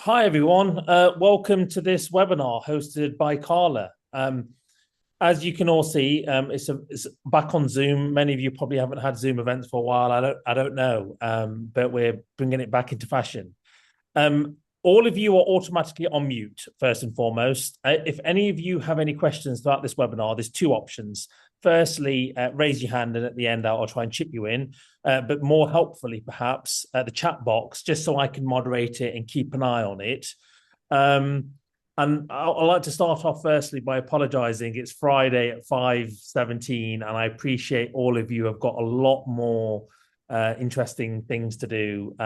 Hi, everyone. Welcome to this webinar hosted by Carla. As you can all see, it's back on Zoom. Many of you probably haven't had Zoom events for a while. I don't know, but we're bringing it back into fashion. All of you are automatically on mute, first and foremost. If any of you have any questions throughout this webinar, there's two options. Firstly, raise your hand, and at the end, I'll try and chip you in. But more helpfully, perhaps, the chat box, just so I can moderate it and keep an eye on it. And I'd like to start off firstly by apologizing. It's Friday at 5:17, and I appreciate all of you have got a lot more interesting things to do.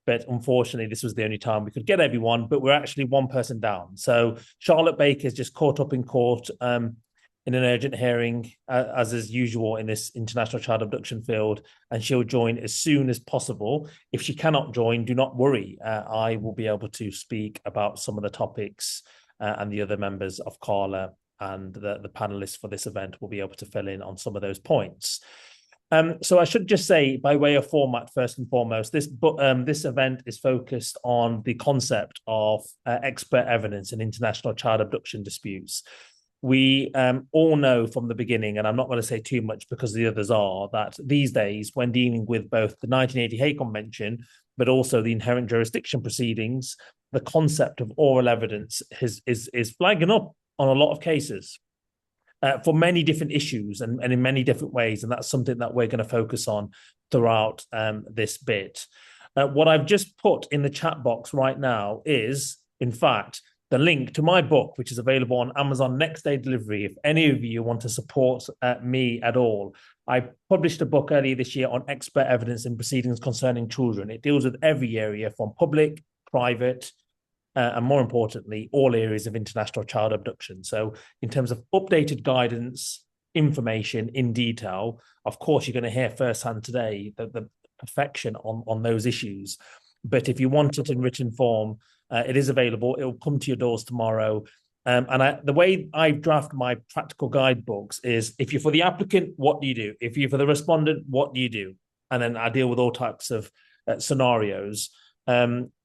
But unfortunately, this was the only time we could get everyone, but we're actually one person down. So Charlotte Baker's just caught up in court in an urgent hearing, as is usual in this international child abduction field, and she'll join as soon as possible. If she cannot join, do not worry. I will be able to speak about some of the topics, and the other members of Carla and the panelists for this event will be able to fill in on some of those points. So I should just say, by way of format, first and foremost, this event is focused on the concept of expert evidence in international child abduction disputes. We all know from the beginning, and I'm not going to say too much because the others are, that these days, when dealing with both the 1980 Hague Convention, but also the inherent jurisdiction proceedings, the concept of oral evidence is flagging up on a lot of cases. For many different issues and in many different ways. And that's something that we're going to focus on throughout this bit. What I've just put in the chat box right now is, in fact, the link to my book, which is available on Amazon next day delivery. If any of you want to support me at all, I published a book earlier this year on expert evidence in proceedings concerning children. It deals with every area from public, private, and more importantly, all areas of international child abduction. So in terms of updated guidance, information in detail, of course, you're going to hear firsthand today the perfection on those issues. But if you want it in written form, it is available. It will come to your doors tomorrow. The way I draft my practical guidebooks is, if you're for the applicant, what do you do? If you're for the respondent, what do you do? And then I deal with all types of scenarios.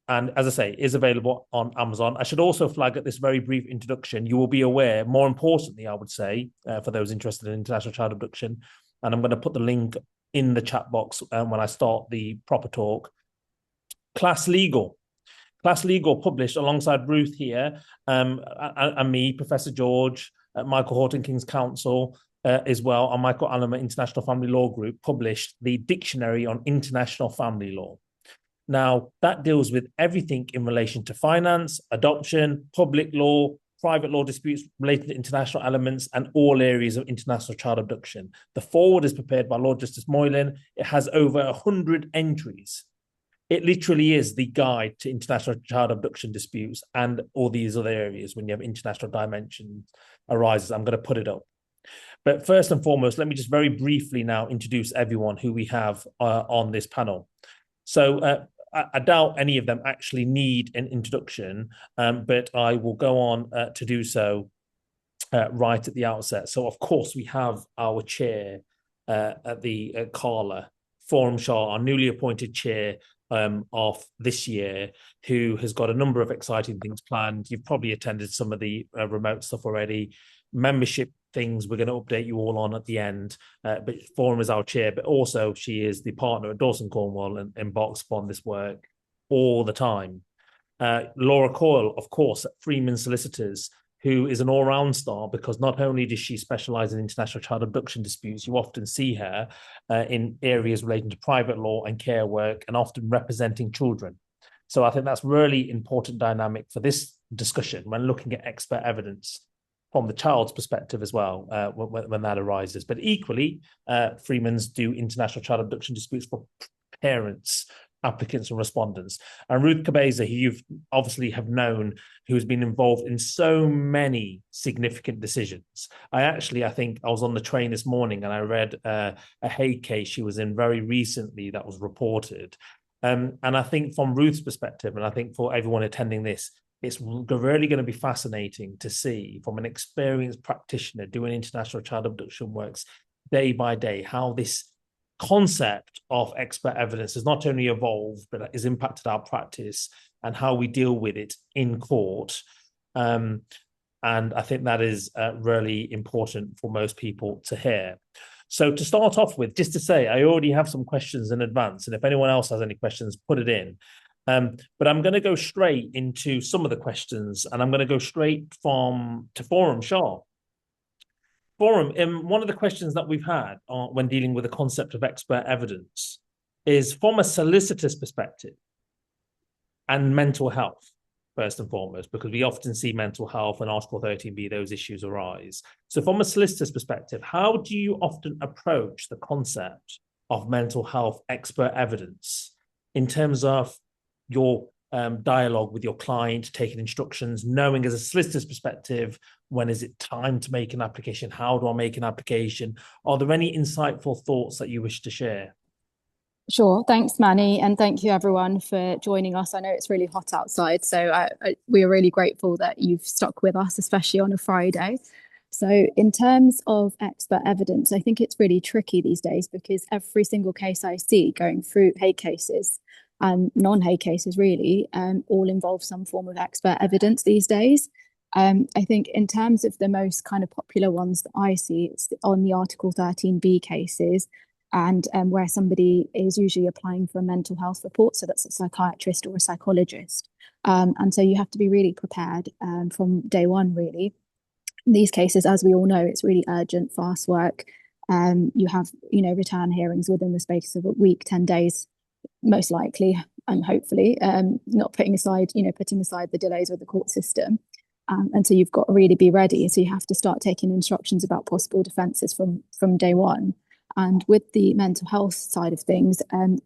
And as I say, is available on Amazon. I should also flag at this very brief introduction, you will be aware, more importantly, I would say, for those interested in international child abduction, and I'm going to put the link in the chat box when I start the proper talk. Class Legal published alongside Ruth here, and me, Professor George, Michael Horton, King's Counsel, as well, and Michael Allen, International Family Law Group, published the Dictionary on International Family Law. Now, that deals with everything in relation to finance, adoption, public law, private law disputes related to international elements, and all areas of international child abduction. The foreword is prepared by Lord Justice Moylan. It has over 100 entries. It literally is the guide to international child abduction disputes and all these other areas when you have international dimensions arises. I'm going to put it up. But first and foremost, let me just very briefly now introduce everyone who we have on this panel. So I doubt any of them actually need an introduction, but I will go on to do so right at the outset. So, of course, we have our chair at the Carla Forum Shah, our newly appointed chair of this year, who has got a number of exciting things planned. You've probably attended some of the remote stuff already. Membership things we're going to update you all on at the end. But Forum is our chair, but also she is the partner at Dawson Cornwall and embarks upon this work all the time. Laura Coyle, of course, at Freeman Solicitors, who is an all-round star because not only does she specialize in international child abduction disputes, you often see her in areas relating to private law and care work and often representing children. So I think that's really important dynamic for this discussion when looking at expert evidence from the child's perspective as well, when that arises. But equally, Freeman's do international child abduction disputes for parents, applicants and respondents. And Ruth Cabeza, who you've obviously have known, who has been involved in so many significant decisions. I think I was on the train this morning and I read a Hague case she was in very recently that was reported. And I think from Ruth's perspective, and I think for everyone attending this, it's really going to be fascinating to see from an experienced practitioner doing international child abduction works day by day, how this concept of expert evidence has not only evolved, but has impacted our practice and how we deal with it in court. And I think that is really important for most people to hear. So to start off with, just to say, I already have some questions in advance, and if anyone else has any questions, put it in. But I'm going to go straight into some of the questions, and I'm going to go straight to Forum Shah. Forum, one of the questions that we've had when dealing with the concept of expert evidence is from a solicitor's perspective and mental health, first and foremost, because we often see mental health and Article 13B, those issues arise. So from a solicitor's perspective, how do you often approach the concept of mental health expert evidence in terms of your dialogue with your client, taking instructions, knowing as a solicitor's perspective, when is it time to make an application? How do I make an application? Are there any insightful thoughts that you wish to share? Sure. Thanks, Manny. And thank you, everyone, for joining us. I know it's really hot outside, so we're really grateful that you've stuck with us, especially on a Friday. So in terms of expert evidence, I think it's really tricky these days because every single case I see going through hate cases and non-hate cases really all involve some form of expert evidence these days. I think in terms of the most kind of popular ones that I see, it's on the Article 13B cases, and where somebody is usually applying for a mental health report. So that's a psychiatrist or a psychologist. And so you have to be really prepared from day one, really. In these cases, as we all know, it's really urgent, fast work. You have, return hearings within the space of a week, 10 days, most likely, and hopefully, not putting aside the delays with the court system. And so you've got to really be ready. So you have to start taking instructions about possible defences from day one. And with the mental health side of things,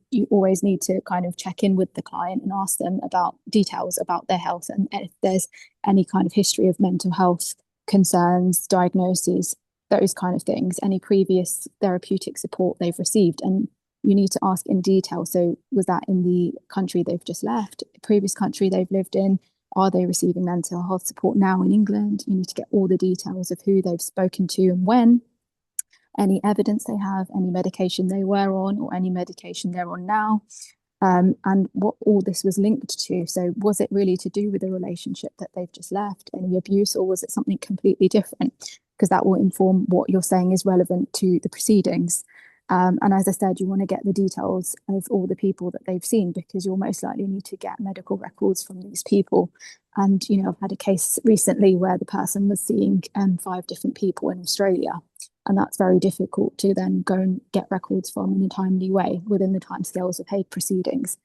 you always need to kind of check in with the client and ask them about details about their health and if there's any kind of history of mental health concerns, diagnoses, those kind of things, any previous therapeutic support they've received. And you need to ask in detail. So was that in the country they've just left, previous country they've lived in? Are they receiving mental health support now in England? You need to get all the details of who they've spoken to and when, any evidence they have, any medication they were on or any medication they're on now, and what all this was linked to. So was it really to do with the relationship that they've just left, any abuse, or was it something completely different? Because that will inform what you're saying is relevant to the proceedings. And as I said, you want to get the details of all the people that they've seen because you'll most likely need to get medical records from these people. And, I've had a case recently where the person was seeing 5 different people in Australia. And that's very difficult to then go and get records from in a timely way within the timescales of hate proceedings.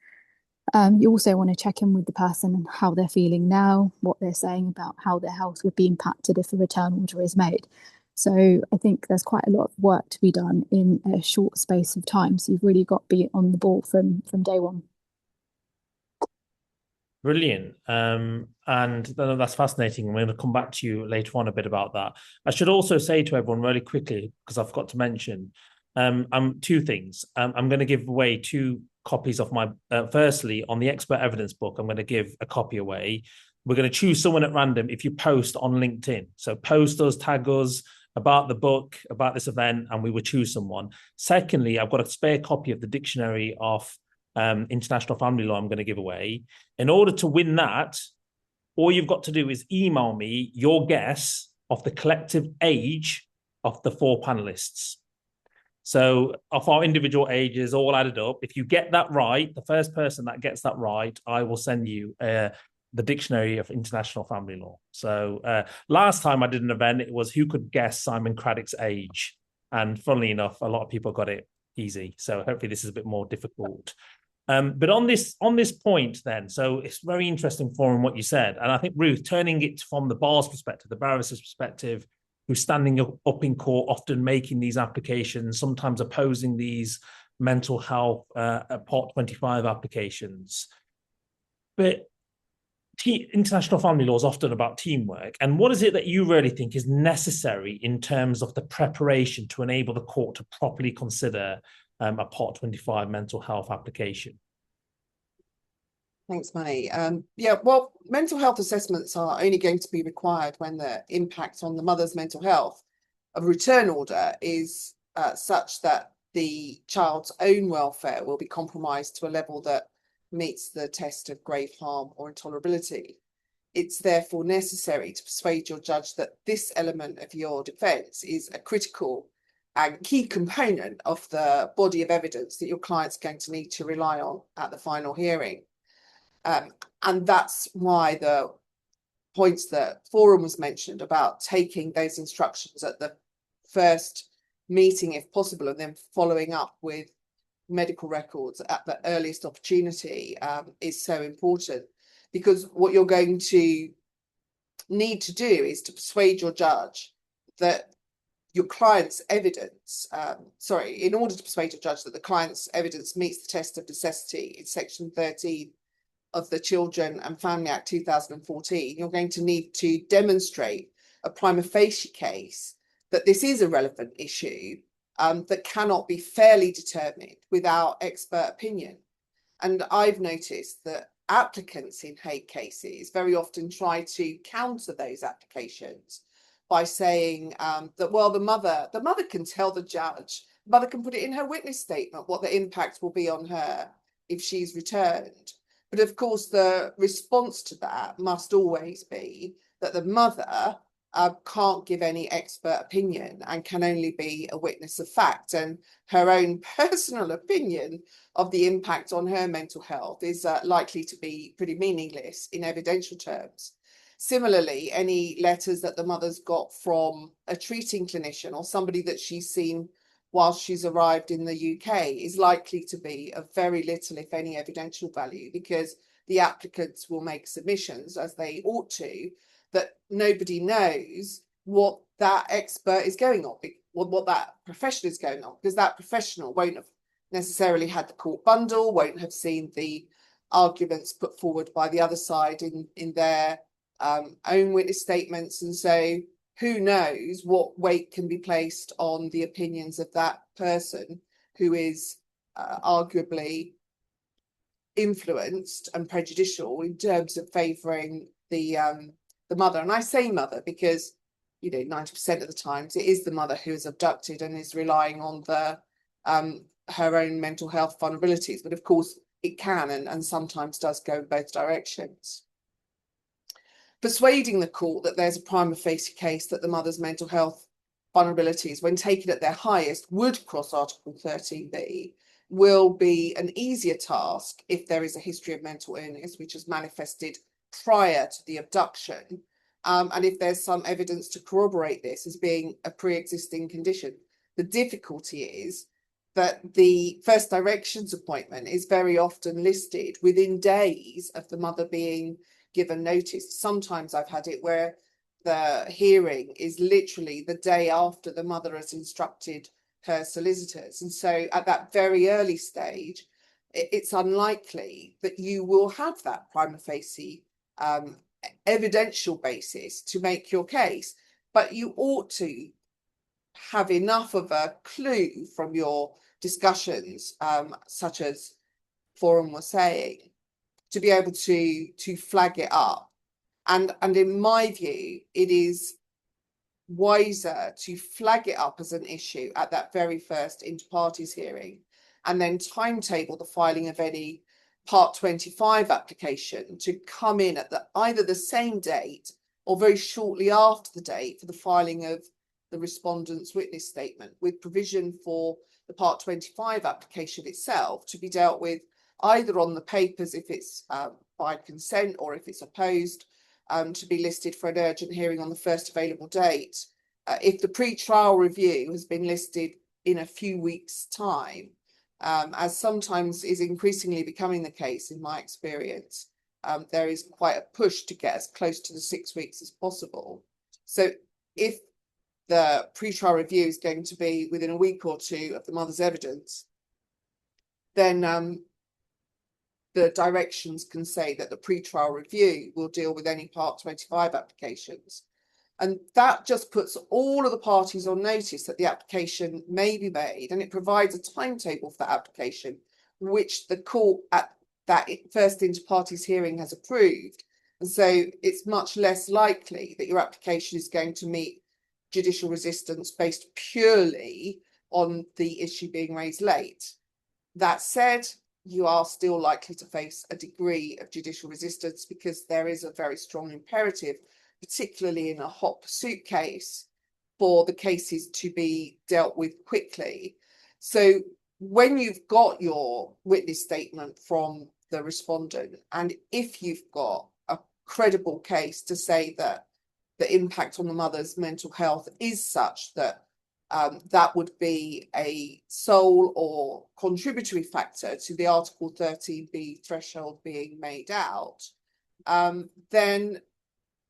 You also want to check in with the person and how they're feeling now, what they're saying about how their health would be impacted if a return order is made. So I think there's quite a lot of work to be done in a short space of time. So you've really got to be on the ball from day one. Brilliant. And that's fascinating. I'm going to come back to you later on a bit about that. I should also say to everyone really quickly, because I forgot to mention, 2 things. I'm going to give away 2 copies of my, firstly, on the expert evidence book, I'm going to give a copy away. We're going to choose someone at random if you post on LinkedIn. So post us, tag us about the book, about this event, and we will choose someone. Secondly, I've got a spare copy of the dictionary of international family law I'm going to give away. In order to win that, all you've got to do is email me your guess of the collective age of the 4 panelists. So of our individual ages all added up, if you get that right, the first person that gets that right, I will send you the Dictionary of International Family Law. So last time I did an event, it was who could guess Simon Craddock's age? And funnily enough, a lot of people got it easy. So hopefully this is a bit more difficult. But on this point then, so it's very interesting forum what you said. And I think, Ruth, turning it from the bar's perspective, the barrister's perspective, who's standing up in court, often making these applications, sometimes opposing these mental health Part 25 applications. But international family law is often about teamwork. And what is it that you really think is necessary in terms of the preparation to enable the court to properly consider a Part 25 mental health application? Thanks, Manny. Well, mental health assessments are only going to be required when the impact on the mother's mental health of a return order is such that the child's own welfare will be compromised to a level that meets the test of grave harm or intolerability. It's therefore necessary to persuade your judge that this element of your defence is a critical and key component of the body of evidence that your client's going to need to rely on at the final hearing. And that's why the points that Forum was mentioned about taking those instructions at the first meeting, if possible, and then following up with medical records at the earliest opportunity is so important, because what you're going to need to do is to persuade your judge that your client's evidence, in order to persuade your judge that the client's evidence meets the test of necessity in section 13 of the Children and Family Act 2014, you're going to need to demonstrate a prima facie case that this is a relevant issue that cannot be fairly determined without expert opinion. And I've noticed that applicants in hate cases very often try to counter those applications by saying that, well, the mother can tell the judge, the mother can put it in her witness statement what the impact will be on her if she's returned. But of course, the response to that must always be that the mother can't give any expert opinion and can only be a witness of fact. And her own personal opinion of the impact on her mental health is likely to be pretty meaningless in evidential terms. Similarly, any letters that the mother's got from a treating clinician or somebody that she's seen while she's arrived in the UK is likely to be of very little, if any, evidential value, because the applicants will make submissions, as they ought to, that nobody knows what that expert is going on, what that professional is going on, because that professional won't have necessarily had the court bundle, won't have seen the arguments put forward by the other side in their own witness statements. And so who knows what weight can be placed on the opinions of that person who is arguably influenced and prejudicial in terms of favouring the mother. And I say mother because, you know, 90% of the times it is the mother who is abducted and is relying on the her own mental health vulnerabilities. But of course it can and sometimes does go in both directions. Persuading the court that there's a prima facie case that the mother's mental health vulnerabilities, when taken at their highest, would cross Article 13b, will be an easier task if there is a history of mental illness which has manifested prior to the abduction, and if there's some evidence to corroborate this as being a pre-existing condition. The difficulty is that the first directions appointment is very often listed within days of the mother being given notice. Sometimes I've had it where the hearing is literally the day after the mother has instructed her solicitors. And so at that very early stage, it's unlikely that you will have that prima facie evidential basis to make your case. But you ought to have enough of a clue from your discussions, such as Forum was saying, to be able to flag it up. And in my view, it is wiser to flag it up as an issue at that very first inter-parties hearing, and then timetable the filing of any Part 25 application to come in at either the same date or very shortly after the date for the filing of the respondent's witness statement, with provision for the Part 25 application itself to be dealt with either on the papers if it's by consent, or if it's opposed, to be listed for an urgent hearing on the first available date. If the pre-trial review has been listed in a few weeks' time, as sometimes is increasingly becoming the case in my experience, there is quite a push to get as close to the 6 weeks as possible. So if the pre-trial review is going to be within a week or two of the mother's evidence, then the directions can say that the pre-trial review will deal with any Part 25 applications. And that just puts all of the parties on notice that the application may be made, and it provides a timetable for that application, which the court at that first inter-parties hearing has approved. And so it's much less likely that your application is going to meet judicial resistance based purely on the issue being raised late. That said, you are still likely to face a degree of judicial resistance, because there is a very strong imperative, particularly in a hot pursuit case, for the cases to be dealt with quickly. So when you've got your witness statement from the respondent, and if you've got a credible case to say that the impact on the mother's mental health is such that that would be a sole or contributory factor to the Article 13B threshold being made out, then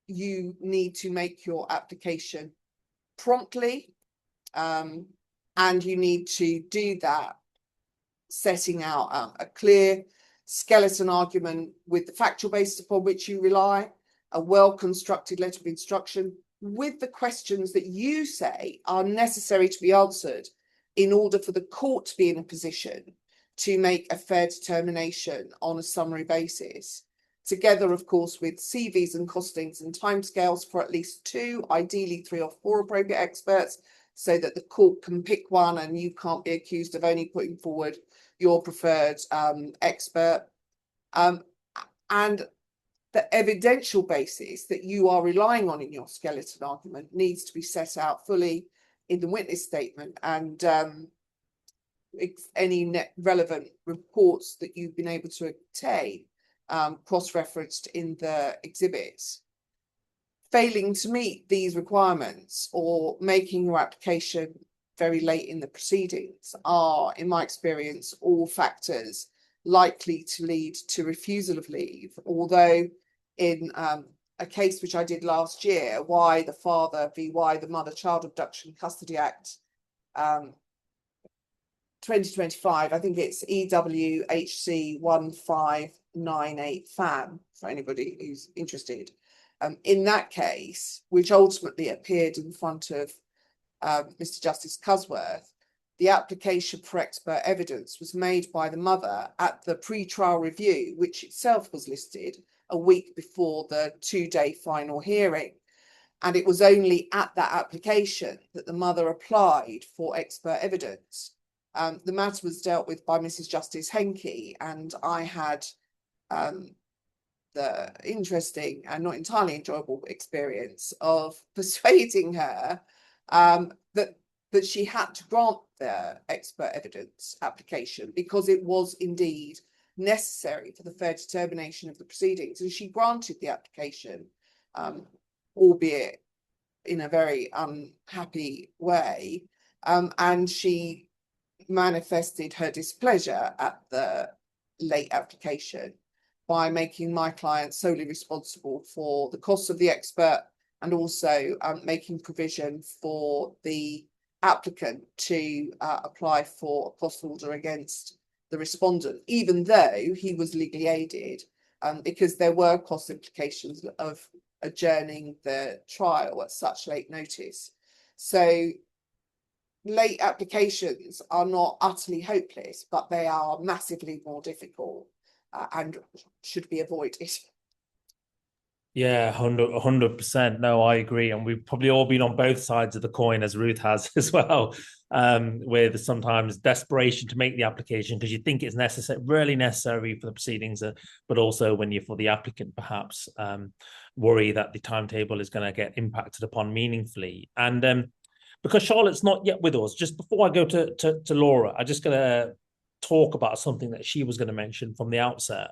you need to make your application promptly, and you need to do that setting out a clear skeleton argument with the factual basis upon which you rely, a well-constructed letter of instruction with the questions that you say are necessary to be answered in order for the court to be in a position to make a fair determination on a summary basis, together, of course, with CVs and costings and timescales for at least 2, ideally 3 or 4 appropriate experts, so that the court can pick one and you can't be accused of only putting forward your preferred expert. And the evidential basis that you are relying on in your skeleton argument needs to be set out fully in the witness statement, and any relevant reports that you've been able to obtain cross-referenced in the exhibits. Failing to meet these requirements or making your application very late in the proceedings are, in my experience, all factors likely to lead to refusal of leave. Although in a case which I did last year, Why the Father v. Why the Mother Child Abduction Custody Act 2025, I think it's EWHC 1598 FAM, for anybody who's interested. In that case, which ultimately appeared in front of Mr. Justice Cusworth, the application for expert evidence was made by the mother at the pre-trial review, which itself was listed a week before the 2-day final hearing. And it was only at that application that the mother applied for expert evidence. The matter was dealt with by Mrs. Justice Henke, and I had the interesting and not entirely enjoyable experience of persuading her that she had to grant the expert evidence application because it was indeed necessary for the fair determination of the proceedings. And she granted the application, albeit in a very unhappy way, and she manifested her displeasure at the late application by making my client solely responsible for the costs of the expert, and also making provision for the applicant to apply for a cost order against the respondent, even though he was legally aided, because there were cost implications of adjourning the trial at such late notice. So late applications are not utterly hopeless, but they are massively more difficult and should be avoided. Yeah, 100%. No, I agree. And we've probably all been on both sides of the coin, as Ruth has as well, where there's sometimes desperation to make the application because you think it's necessary, really necessary for the proceedings, but also when you're for the applicant, perhaps worry that the timetable is going to get impacted upon meaningfully. And because Charlotte's not yet with us, just before I go to Laura, I'm just going to talk about something that she was going to mention from the outset.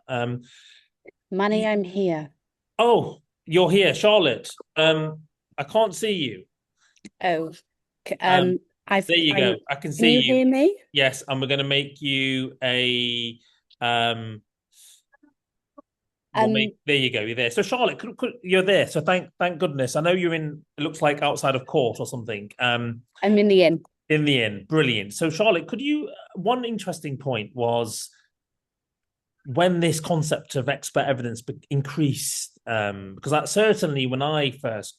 Manny, I'm here. Oh, you're here, Charlotte. I can't see you. Oh, there you go. I can see you. Can you hear me? Yes, and we're going to make you a there you go. You're there. So Charlotte, you're there. So thank goodness. I know you're in. It looks like outside of court or something. I'm in the inn. In the inn, brilliant. So Charlotte, could you? One interesting point was when this concept of expert evidence increased, because that certainly when I first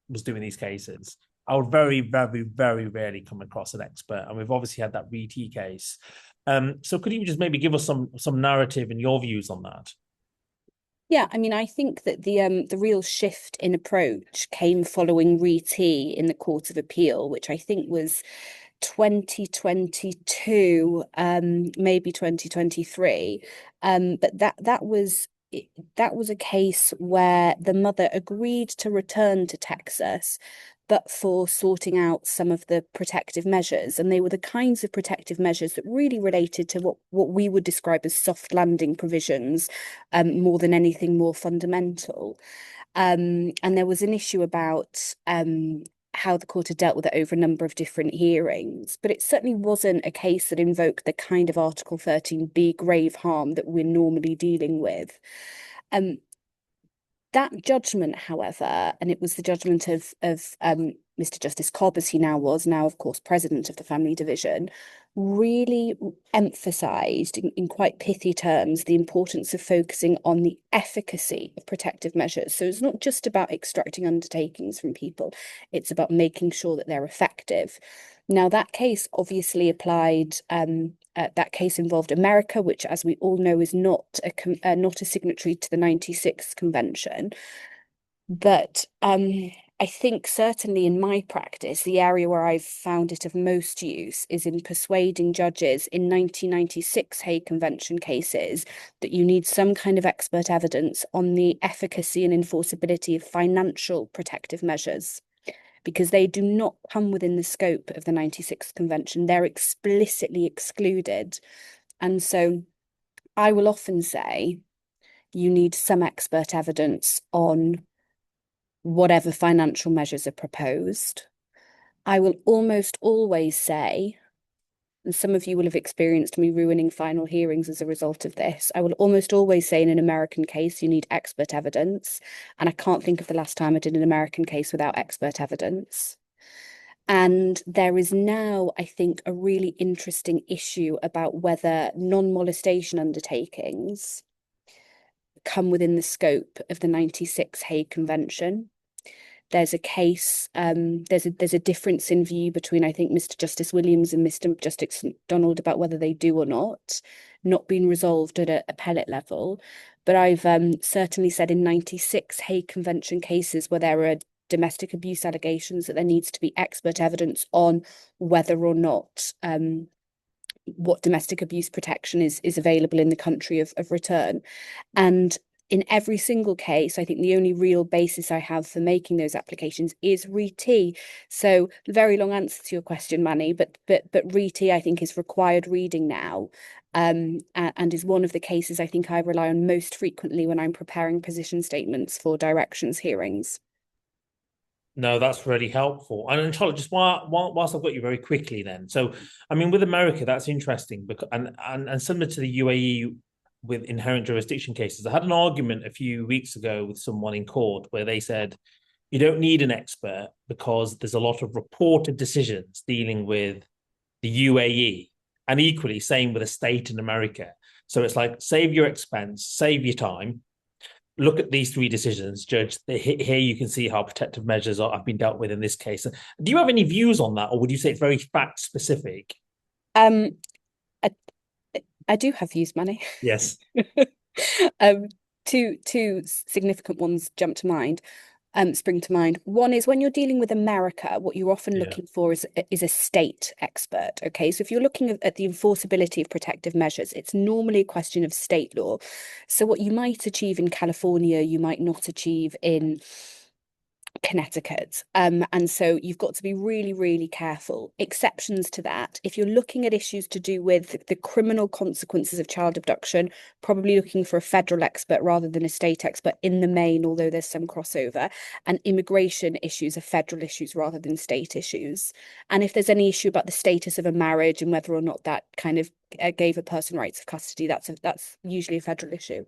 was doing these cases, I would very, very, very rarely come across an expert, and we've obviously had that RT case. So could you just maybe give us some narrative and your views on that? Yeah, I mean, I think that the real shift in approach came following RT in the Court of Appeal, which I think was 2022, maybe 2023. But that was a case where the mother agreed to return to Texas, but for sorting out some of the protective measures. And they were the kinds of protective measures that really related to what we would describe as soft landing provisions, more than anything more fundamental. And there was an issue about how the court had dealt with it over a number of different hearings, but it certainly wasn't a case that invoked the kind of Article 13B grave harm that we're normally dealing with. That judgment, however, and it was the judgment of Mr. Justice Cobb, as he now was, now of course president of the Family Division, really emphasised in quite pithy terms the importance of focusing on the efficacy of protective measures. So it's not just about extracting undertakings from people, it's about making sure that they're effective. Now, that case obviously applied, that case involved America, which, as we all know, is not a signatory to the 96 Convention. But I think certainly in my practice, the area where I've found it of most use is in persuading judges in 1996 Hague Convention cases that you need some kind of expert evidence on the efficacy and enforceability of financial protective measures, because they do not come within the scope of the 96th Convention. They're explicitly excluded. And so I will often say you need some expert evidence on whatever financial measures are proposed. I will almost always say, and some of you will have experienced me ruining final hearings as a result of this, I will almost always say in an American case, you need expert evidence. And I can't think of the last time I did an American case without expert evidence. And there is now, I think, a really interesting issue about whether non-molestation undertakings come within the scope of the 96 Hague Convention. There's a case, there's a difference in view between, I think, Mr. Justice Williams and Mr. Justice Donald about whether they do or not been resolved at an appellate level. But I've certainly said in 96 Hague Convention cases where there are domestic abuse allegations that there needs to be expert evidence on whether or not what domestic abuse protection is available in the country of return. And in every single case, I think the only real basis I have for making those applications is RE-T. So very long answer to your question, Manny, but RE-T I think is required reading now, and is one of the cases I think I rely on most frequently when I'm preparing position statements for directions hearings. No, that's really helpful. And Charlotte, just whilst I've got you very quickly then. So, I mean, with America, that's interesting because and similar to the UAE with inherent jurisdiction cases. I had an argument a few weeks ago with someone in court where they said, you don't need an expert because there's a lot of reported decisions dealing with the UAE, and equally same with a state in America. So it's like, save your expense, save your time. Look at these three decisions, Judge. Here you can see how protective measures have been dealt with in this case. Do you have any views on that, or would you say it's very fact specific? I do have views, Manny. Yes. Two significant ones spring to mind. One is when you're dealing with America, what you're often looking for is a state expert. Okay, so if you're looking at the enforceability of protective measures, it's normally a question of state law. So what you might achieve in California, you might not achieve in Connecticut. And so you've got to be really, really careful. Exceptions to that, if you're looking at issues to do with the criminal consequences of child abduction, probably looking for a federal expert rather than a state expert in the main, although there's some crossover. And immigration issues are federal issues rather than state issues. And if there's any issue about the status of a marriage and whether or not that kind of gave a person rights of custody, that's usually a federal issue.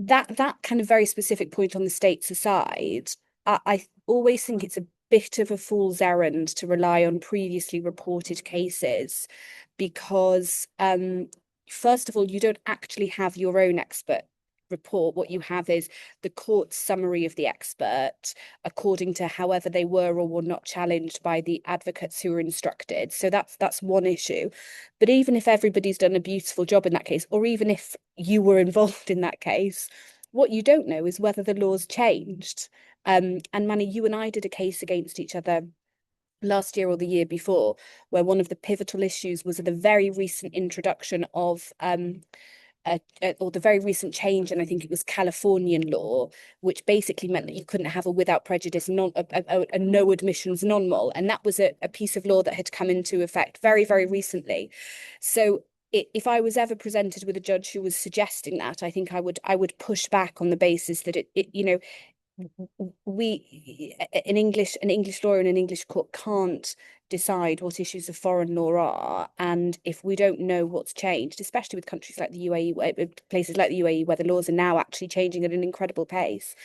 That kind of very specific point on the states aside, I always think it's a bit of a fool's errand to rely on previously reported cases because, first of all, you don't actually have your own expert report. What you have is the court's summary of the expert according to however they were or were not challenged by the advocates who were instructed. So that's one issue. But even if everybody's done a beautiful job in that case, or even if you were involved in that case, what you don't know is whether the law's changed. And Manny, you and I did a case against each other last year or the year before, where one of the pivotal issues was the very recent introduction of or the very recent change, and I think it was Californian law, which basically meant that you couldn't have a without prejudice a no admissions non-mol, and that was a piece of law that had come into effect very, very recently. So if I was ever presented with a judge who was suggesting that, I think I would push back on the basis that an English lawyer in an English court can't decide what issues of foreign law are, and if we don't know what's changed, especially with countries like the UAE, places like the UAE, where the laws are now actually changing at an incredible pace,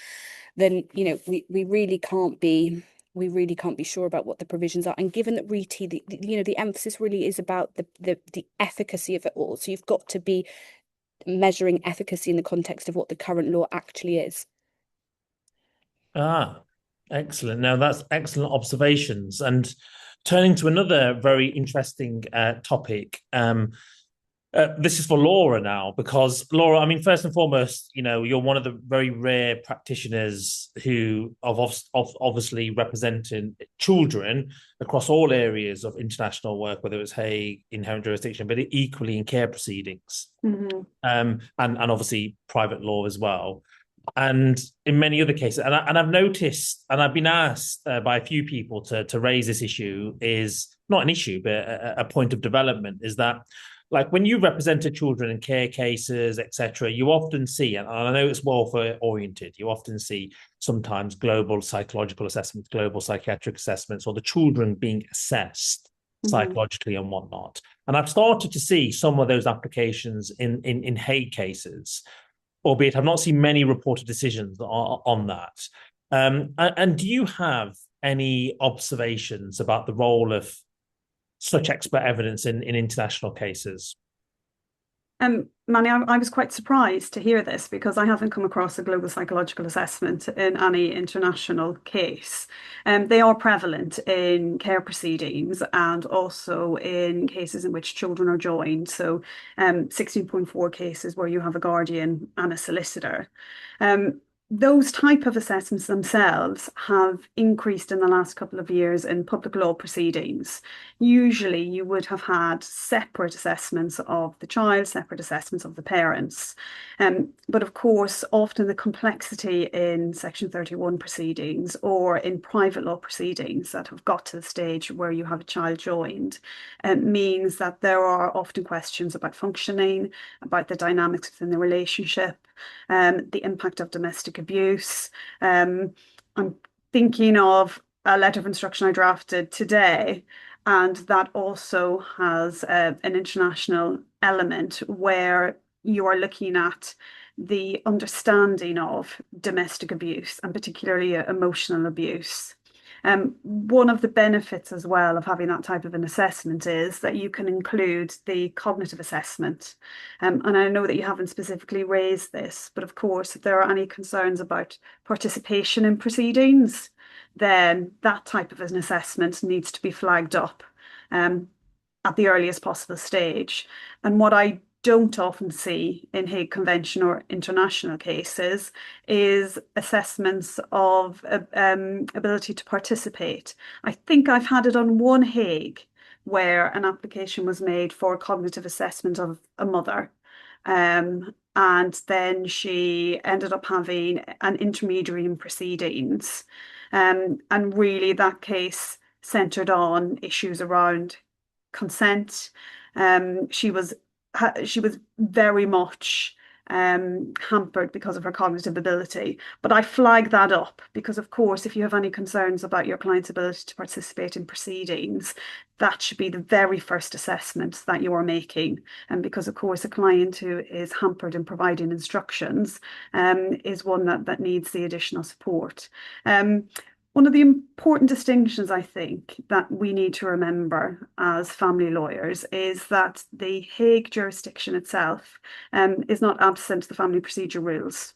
then we really can't be sure about what the provisions are. And given that RETI, the emphasis really is about the efficacy of it all, so you've got to be measuring efficacy in the context of what the current law actually is. Excellent. Now, that's excellent observations. And turning to another very interesting topic, this is for Laura now, because Laura, I mean, first and foremost, you're one of the very rare practitioners who obviously representing children across all areas of international work, whether it's Hague, inherent jurisdiction, but equally in care proceedings, and obviously private law as well. And in many other cases, and I've noticed, and I've been asked by a few people to raise this issue, is not an issue, but a point of development, is that, like, when you represented children in care cases, etc., you often see, and I know it's welfare oriented, you often see sometimes global psychological assessments, global psychiatric assessments, or the children being assessed psychologically and whatnot. And I've started to see some of those applications in Hague cases, albeit I've not seen many reported decisions on that. And do you have any observations about the role of such expert evidence in international cases? Manny, I was quite surprised to hear this, because I haven't come across a global psychological assessment in any international case. They are prevalent in care proceedings and also in cases in which children are joined. So 16.4 cases where you have a guardian and a solicitor. Those type of assessments themselves have increased in the last couple of years in public law proceedings. Usually you would have had separate assessments of the child, separate assessments of the parents. But of course, often the complexity in Section 31 proceedings or in private law proceedings that have got to the stage where you have a child joined means that there are often questions about functioning, about the dynamics within the relationship, the impact of domestic abuse. I'm thinking of a letter of instruction I drafted today, and that also has an international element where you are looking at the understanding of domestic abuse and particularly emotional abuse. One of the benefits as well of having that type of an assessment is that you can include the cognitive assessment. And I know that you haven't specifically raised this, but of course, if there are any concerns about participation in proceedings, then that type of an assessment needs to be flagged up at the earliest possible stage. And what I don't often see in Hague Convention or international cases is assessments of ability to participate. I think I've had it on one Hague where an application was made for cognitive assessment of a mother. And then she ended up having an intermediary in proceedings. And really that case centred on issues around consent. She was very much hampered because of her cognitive ability. But I flag that up because, of course, if you have any concerns about your client's ability to participate in proceedings, that should be the very first assessment that you are making. And because, of course, a client who is hampered in providing instructions is one that needs the additional support. One of the important distinctions, I think, that we need to remember as family lawyers is that the Hague jurisdiction itself is not absent the family procedure rules.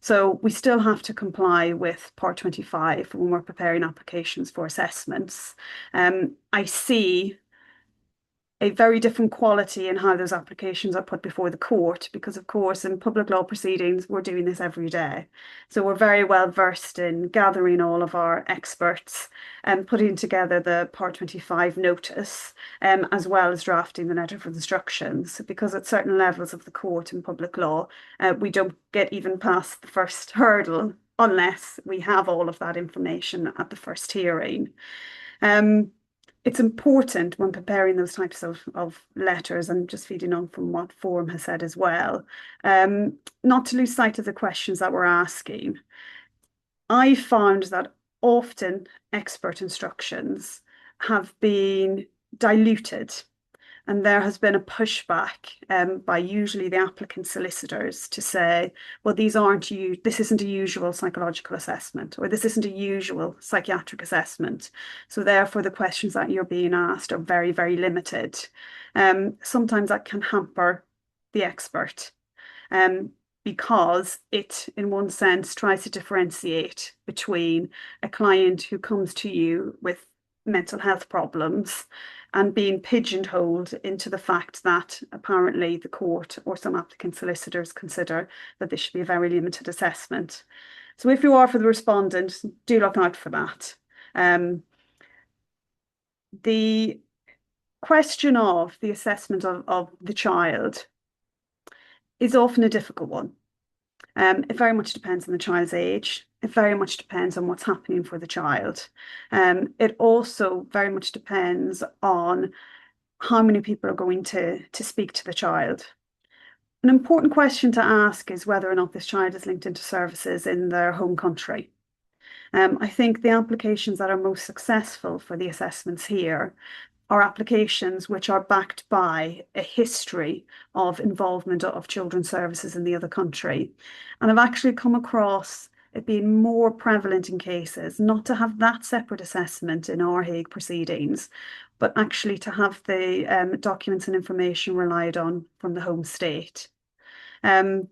So we still have to comply with Part 25 when we're preparing applications for assessments. I see a very different quality in how those applications are put before the court, because of course in public law proceedings we're doing this every day, so we're very well versed in gathering all of our experts and putting together the Part 25 notice, as well as drafting the letter of instructions, because at certain levels of the court in public law we don't get even past the first hurdle unless we have all of that information at the first hearing. It's important when preparing those types of letters, and just feeding on from what Forum has said as well, not to lose sight of the questions that we're asking. I found that often expert instructions have been diluted, and there has been a pushback by usually the applicant solicitors to say, well, this isn't a usual psychological assessment, or this isn't a usual psychiatric assessment. So therefore the questions that you're being asked are very, very limited. Sometimes that can hamper the expert, because it, in one sense, tries to differentiate between a client who comes to you with mental health problems and being pigeonholed into the fact that apparently the court or some applicant solicitors consider that this should be a very limited assessment. So if you are for the respondent, do look out for that. The question of the assessment of the child is often a difficult one. It very much depends on the child's age. It very much depends on what's happening for the child. It also very much depends on how many people are going to speak to the child. An important question to ask is whether or not this child is linked into services in their home country. I think the applications that are most successful for the assessments here are applications which are backed by a history of involvement of children's services in the other country. And I've actually come across it being more prevalent in cases not to have that separate assessment in our Hague proceedings, but actually to have the documents and information relied on from the home state. There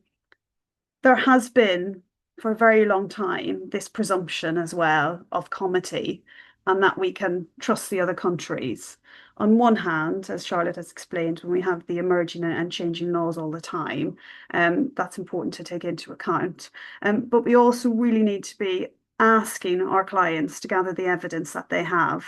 has been, for a very long time, this presumption as well of comity, and that we can trust the other countries. On one hand, as Charlotte has explained, when we have the emerging and changing laws all the time, that's important to take into account. But we also really need to be asking our clients to gather the evidence that they have.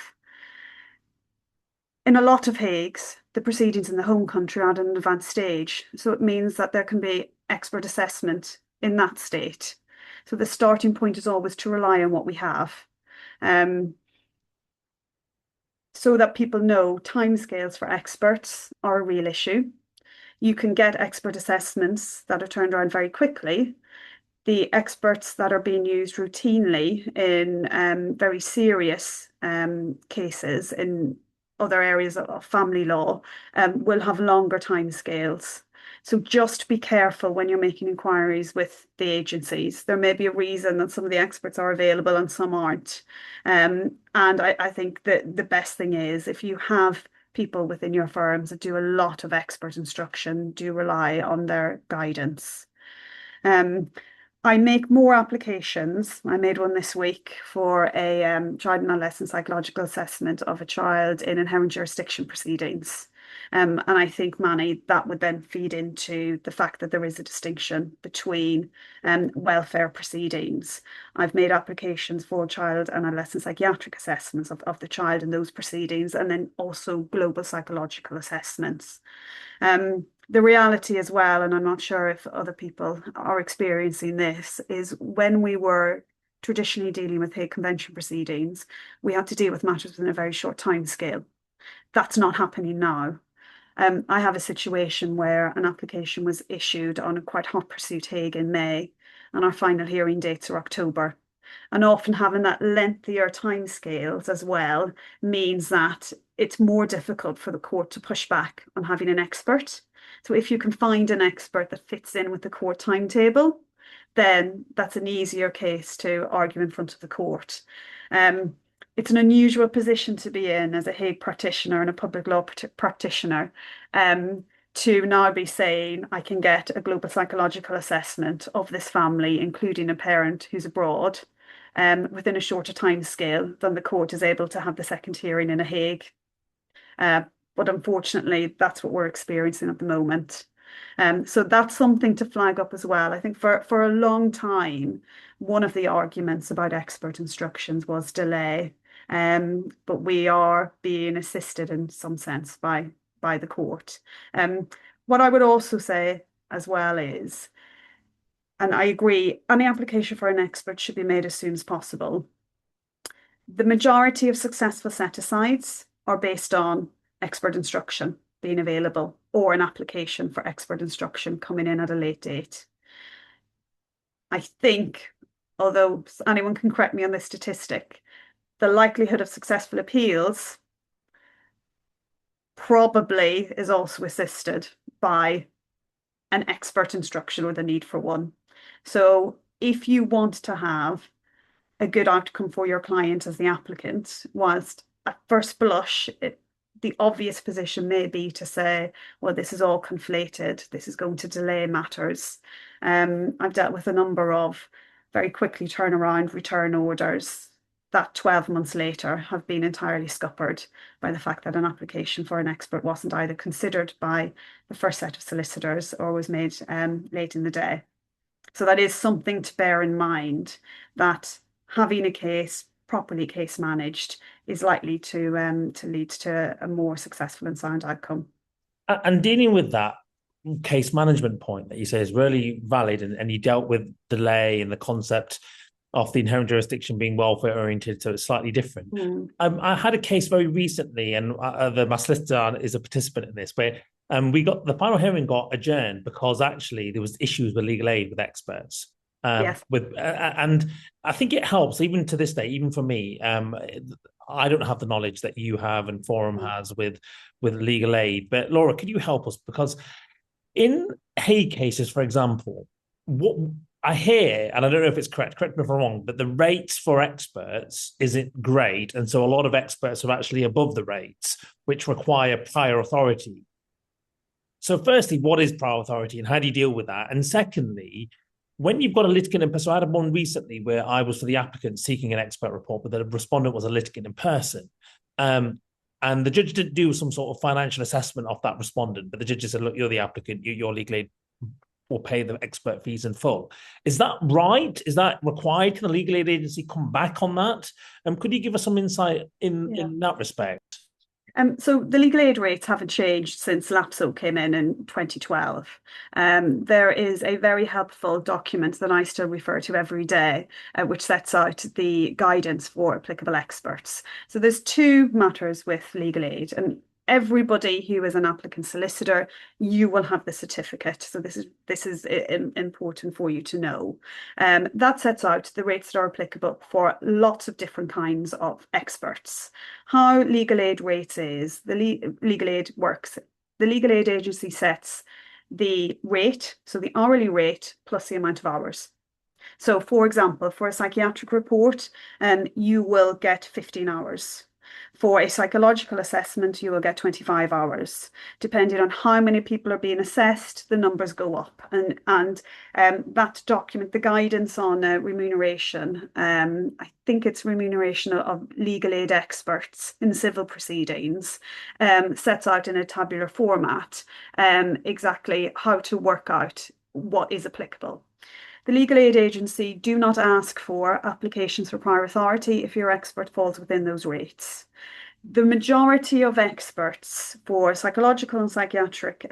In a lot of Hagues, the proceedings in the home country are at an advanced stage, so it means that there can be expert assessment in that state. So the starting point is always to rely on what we have, so that people know timescales for experts are a real issue. You can get expert assessments that are turned around very quickly. The experts that are being used routinely in very serious cases in other areas of family law will have longer timescales. So just be careful when you're making inquiries with the agencies. There may be a reason that some of the experts are available and some aren't. And I think that the best thing is, if you have people within your firms that do a lot of expert instruction, do rely on their guidance. I make more applications. I made one this week for a child and adolescent psychological assessment of a child in inherent jurisdiction proceedings. And I think, Manny, that would then feed into the fact that there is a distinction between welfare proceedings. I've made applications for child and adolescent psychiatric assessments of the child in those proceedings, and then also global psychological assessments. The reality as well, and I'm not sure if other people are experiencing this, is when we were traditionally dealing with Hague Convention proceedings, we had to deal with matters within a very short time scale. That's not happening now. I have a situation where an application was issued on a quite hot pursuit Hague in May, and our final hearing dates are October. And often having that lengthier timescales as well means that it's more difficult for the court to push back on having an expert. So if you can find an expert that fits in with the court timetable, then that's an easier case to argue in front of the court. It's an unusual position to be in as a Hague practitioner and a public law practitioner, to now be saying I can get a global psychological assessment of this family, including a parent who's abroad, within a shorter time scale than the court is able to have the second hearing in a Hague But unfortunately, that's what we're experiencing at the moment. So that's something to flag up as well. I think for a long time, one of the arguments about expert instructions was delay. But we are being assisted in some sense by the court. What I would also say as well is, and I agree, any application for an expert should be made as soon as possible. The majority of successful set-asides are based on expert instruction being available or an application for expert instruction coming in at a late date. I think, although anyone can correct me on this statistic, the likelihood of successful appeals probably is also assisted by an expert instruction or the need for one. So if you want to have a good outcome for your client as the applicant, whilst at first blush, the obvious position may be to say, well, this is all conflated, this is going to delay matters. I've dealt with a number of very quickly turnaround return orders that 12 months later have been entirely scuppered by the fact that an application for an expert wasn't either considered by the first set of solicitors or was made late in the day. So that is something to bear in mind, that having a case properly case managed is likely to lead to a more successful and sound outcome. And dealing with that case management point that you say is really valid, and you dealt with delay and the concept of the inherent jurisdiction being welfare oriented, so it's slightly different. I had a case very recently, and my solicitor is a participant in this, where the final hearing got adjourned because actually there was issues with legal aid with experts. Yes. And I think it helps even to this day, even for me. I don't have the knowledge that you have and Forum has with legal aid. But Laura, could you help us? Because in Hague cases, for example, what I hear, and I don't know if it's correct me if I'm wrong, but the rates for experts isn't great. And so a lot of experts are actually above the rates, which require prior authority. So firstly, what is prior authority and how do you deal with that? And secondly, when you've got a litigant in person, so I had one recently where I was for the applicant seeking an expert report, but the respondent was a litigant in person. And the judge didn't do some sort of financial assessment of that respondent, but the judge just said, look, you're the applicant, your legal aid will pay the expert fees in full. Is that right? Is that required? Can the legal aid agency come back on that? Could you give us some insight in that respect? So the legal aid rates haven't changed since LAPSO came in 2012. There is a very helpful document that I still refer to every day, which sets out the guidance for applicable experts. So there's two matters with legal aid, and everybody who is an applicant solicitor, you will have the certificate. So this is important for you to know. That sets out the rates that are applicable for lots of different kinds of experts. How legal aid rates is, legal aid works. The legal aid agency sets the rate, so the hourly rate plus the amount of hours. So for example, for a psychiatric report, you will get 15 hours. For a psychological assessment, you will get 25 hours. Depending on how many people are being assessed, the numbers go up. And that document, the guidance on remuneration, I think it's remuneration of legal aid experts in civil proceedings, sets out in a tabular format exactly how to work out what is applicable. The legal aid agency do not ask for applications for prior authority if your expert falls within those rates. The majority of experts for psychological and psychiatric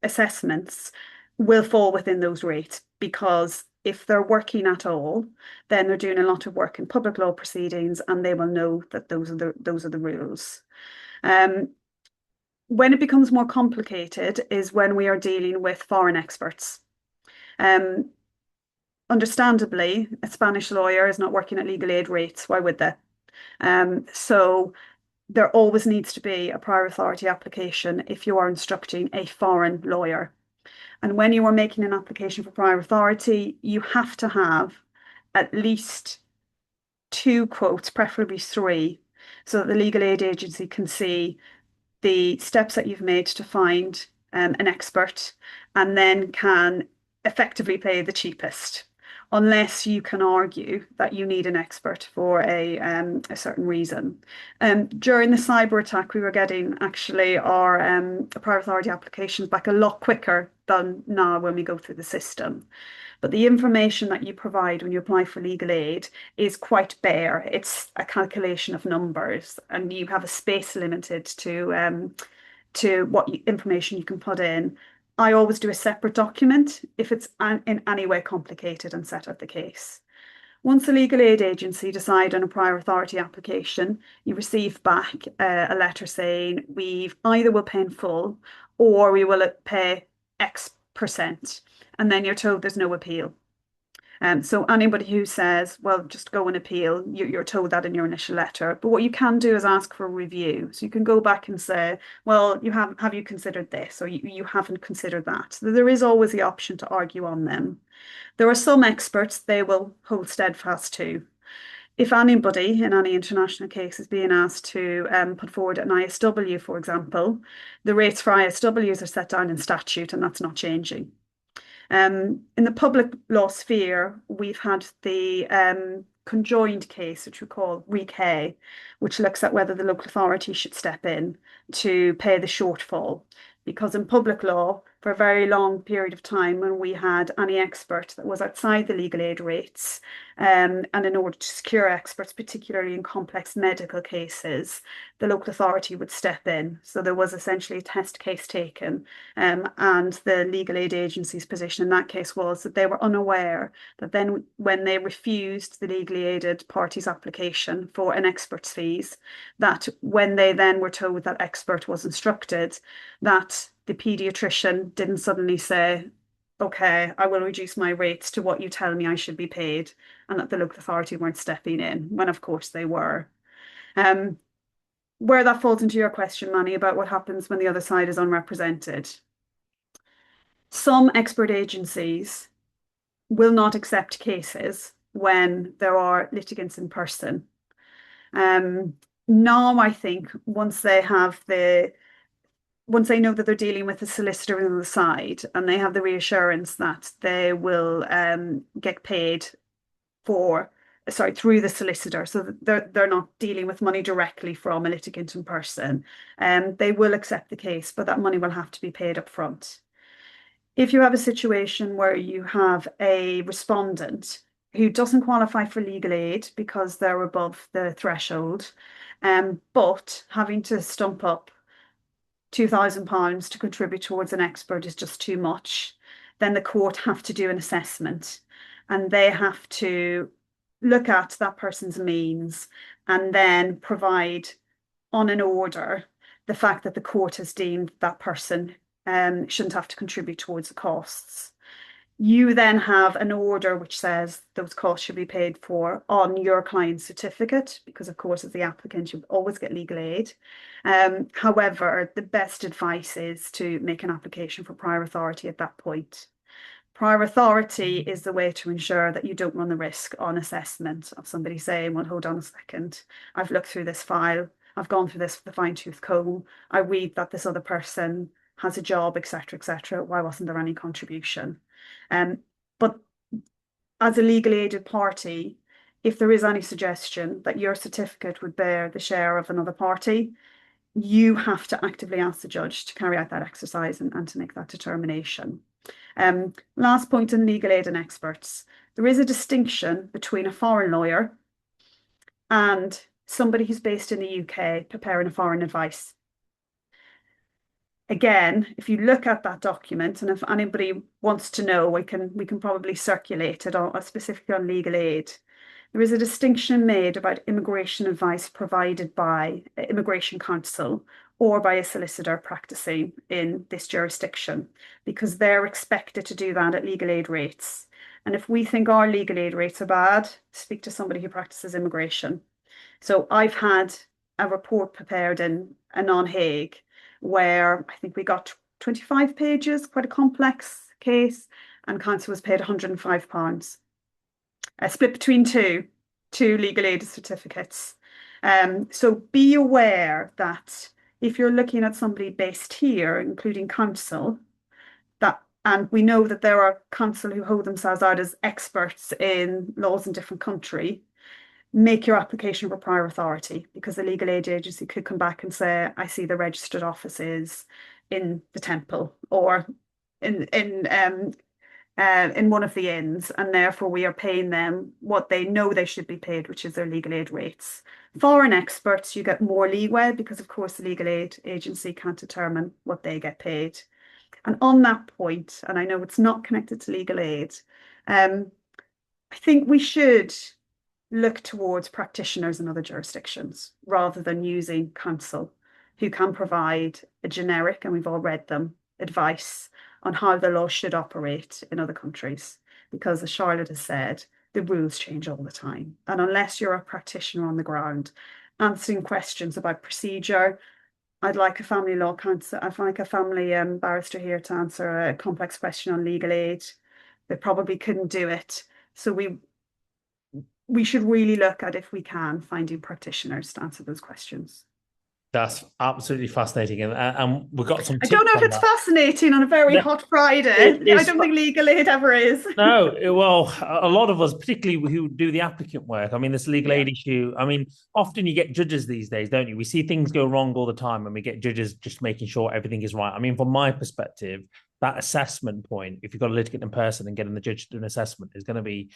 assessments will fall within those rates, because if they're working at all, then they're doing a lot of work in public law proceedings and they will know that those are the rules. When it becomes more complicated is when we are dealing with foreign experts. Understandably, a Spanish lawyer is not working at legal aid rates. Why would they? So there always needs to be a prior authority application if you are instructing a foreign lawyer. And when you are making an application for prior authority, you have to have at least 2 quotes, preferably 3, so that the legal aid agency can see the steps that you've made to find an expert, and then can effectively pay the cheapest. unless you can argue that you need an expert for a certain reason. During the cyber attack, we were getting actually our private authority applications back a lot quicker than now when we go through the system. But the information that you provide when you apply for legal aid is quite bare. It's a calculation of numbers, and you have a space limited to what information you can put in. I always do a separate document if it's in any way complicated and set out the case. Once the legal aid agency decide on a prior authority application, you receive back a letter saying we've either will pay in full or we will pay X%, and then you're told there's no appeal. So anybody who says, well, just go and appeal, you're told that in your initial letter. But what you can do is ask for a review. So you can go back and say, well, have you considered this, or you haven't considered that. So there is always the option to argue on them. There are some experts they will hold steadfast to. If anybody in any international case is being asked to put forward an ISW, for example, the rates for ISWs are set down in statute, and that's not changing. In the public law sphere, we've had the conjoined case, which we call REK, which looks at whether the local authority should step in to pay the shortfall. Because in public law, for a very long period of time, when we had any expert that was outside the legal aid rates, and in order to secure experts, particularly in complex medical cases, the local authority would step in. So there was essentially a test case taken, and the legal aid agency's position in that case was that they were unaware that then when they refused the legally aided party's application for an expert's fees, that when they then were told that expert was instructed, that the paediatrician didn't suddenly say, okay, I will reduce my rates to what you tell me I should be paid, and that the local authority weren't stepping in, when of course they were. Where that falls into your question, Manny, about what happens when the other side is unrepresented. Some expert agencies will not accept cases when there are litigants in person. Now, I think once they know that they're dealing with a solicitor on the side, and they have the reassurance that they will get paid through the solicitor, so that they're not dealing with money directly from a litigant in person, they will accept the case, but that money will have to be paid up front. If you have a situation where you have a respondent who doesn't qualify for legal aid because they're above the threshold, but having to stump up £2,000 to contribute towards an expert is just too much, then the court have to do an assessment, and they have to look at that person's means and then provide on an order the fact that the court has deemed that person shouldn't have to contribute towards the costs. You then have an order which says those costs should be paid for on your client's certificate, because of course as the applicant you always get legal aid. However, the best advice is to make an application for prior authority at that point. Prior authority is the way to ensure that you don't run the risk on assessment of somebody saying, well, hold on a second, I've looked through this file, I've gone through this with a fine-tooth comb, I read that this other person has a job, etc., etc. Why wasn't there any contribution? But as a legally aided party, if there is any suggestion that your certificate would bear the share of another party, you have to actively ask the judge to carry out that exercise and to make that determination. Last point on legal aid and experts. There is a distinction between a foreign lawyer and somebody who's based in the UK preparing a foreign advice. Again, if you look at that document, and if anybody wants to know, we can probably circulate it specifically on legal aid. There is a distinction made about immigration advice provided by Immigration Counsel or by a solicitor practicing in this jurisdiction, because they're expected to do that at legal aid rates. And if we think our legal aid rates are bad, speak to somebody who practices immigration. So I've had a report prepared in a non-Hague where I think we got 25 pages, quite a complex case, and counsel was paid £105. Split between two legal aid certificates. So be aware that if you're looking at somebody based here, including counsel, that and we know that there are counsel who hold themselves out as experts in laws in different country, make your application for prior authority, because the legal aid agency could come back and say, I see the registered offices in the Temple or in one of the inns, and therefore we are paying them what they know they should be paid, which is their legal aid rates. Foreign experts, you get more leeway because, of course, the legal aid agency can't determine what they get paid. And on that point, and I know it's not connected to legal aid, I think we should look towards practitioners in other jurisdictions rather than using counsel who can provide a generic, and we've all read them, advice on how the law should operate in other countries. Because as Charlotte has said, the rules change all the time. And unless you're a practitioner on the ground answering questions about procedure, I'd like a family law counsel, I'd like a family barrister here to answer a complex question on legal aid. They probably couldn't do it. So we should really look at, if we can, finding practitioners to answer those questions. That's absolutely fascinating, and we've got some I tips don't know if on it's that. fascinating on a very hot Friday. I don't think legal aid ever is. No, well, a lot of us, particularly who do the applicant work, I mean, this legal aid issue, I mean, often you get judges these days, don't you? We see things go wrong all the time, and we get judges just making sure everything is right. I mean, from my perspective, that assessment point, if you've got a litigant in person and getting the judge to do an assessment, is going to be,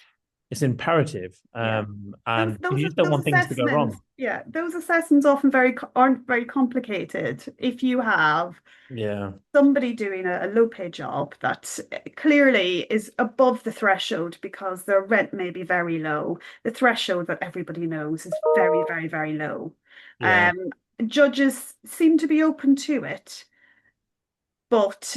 it's imperative. And you just don't want things to go wrong. Yeah, those assessments often aren't very complicated. If you have somebody doing a low pay job that clearly is above the threshold because their rent may be very low, the threshold that everybody knows is very, very, very low. Judges seem to be open to it, but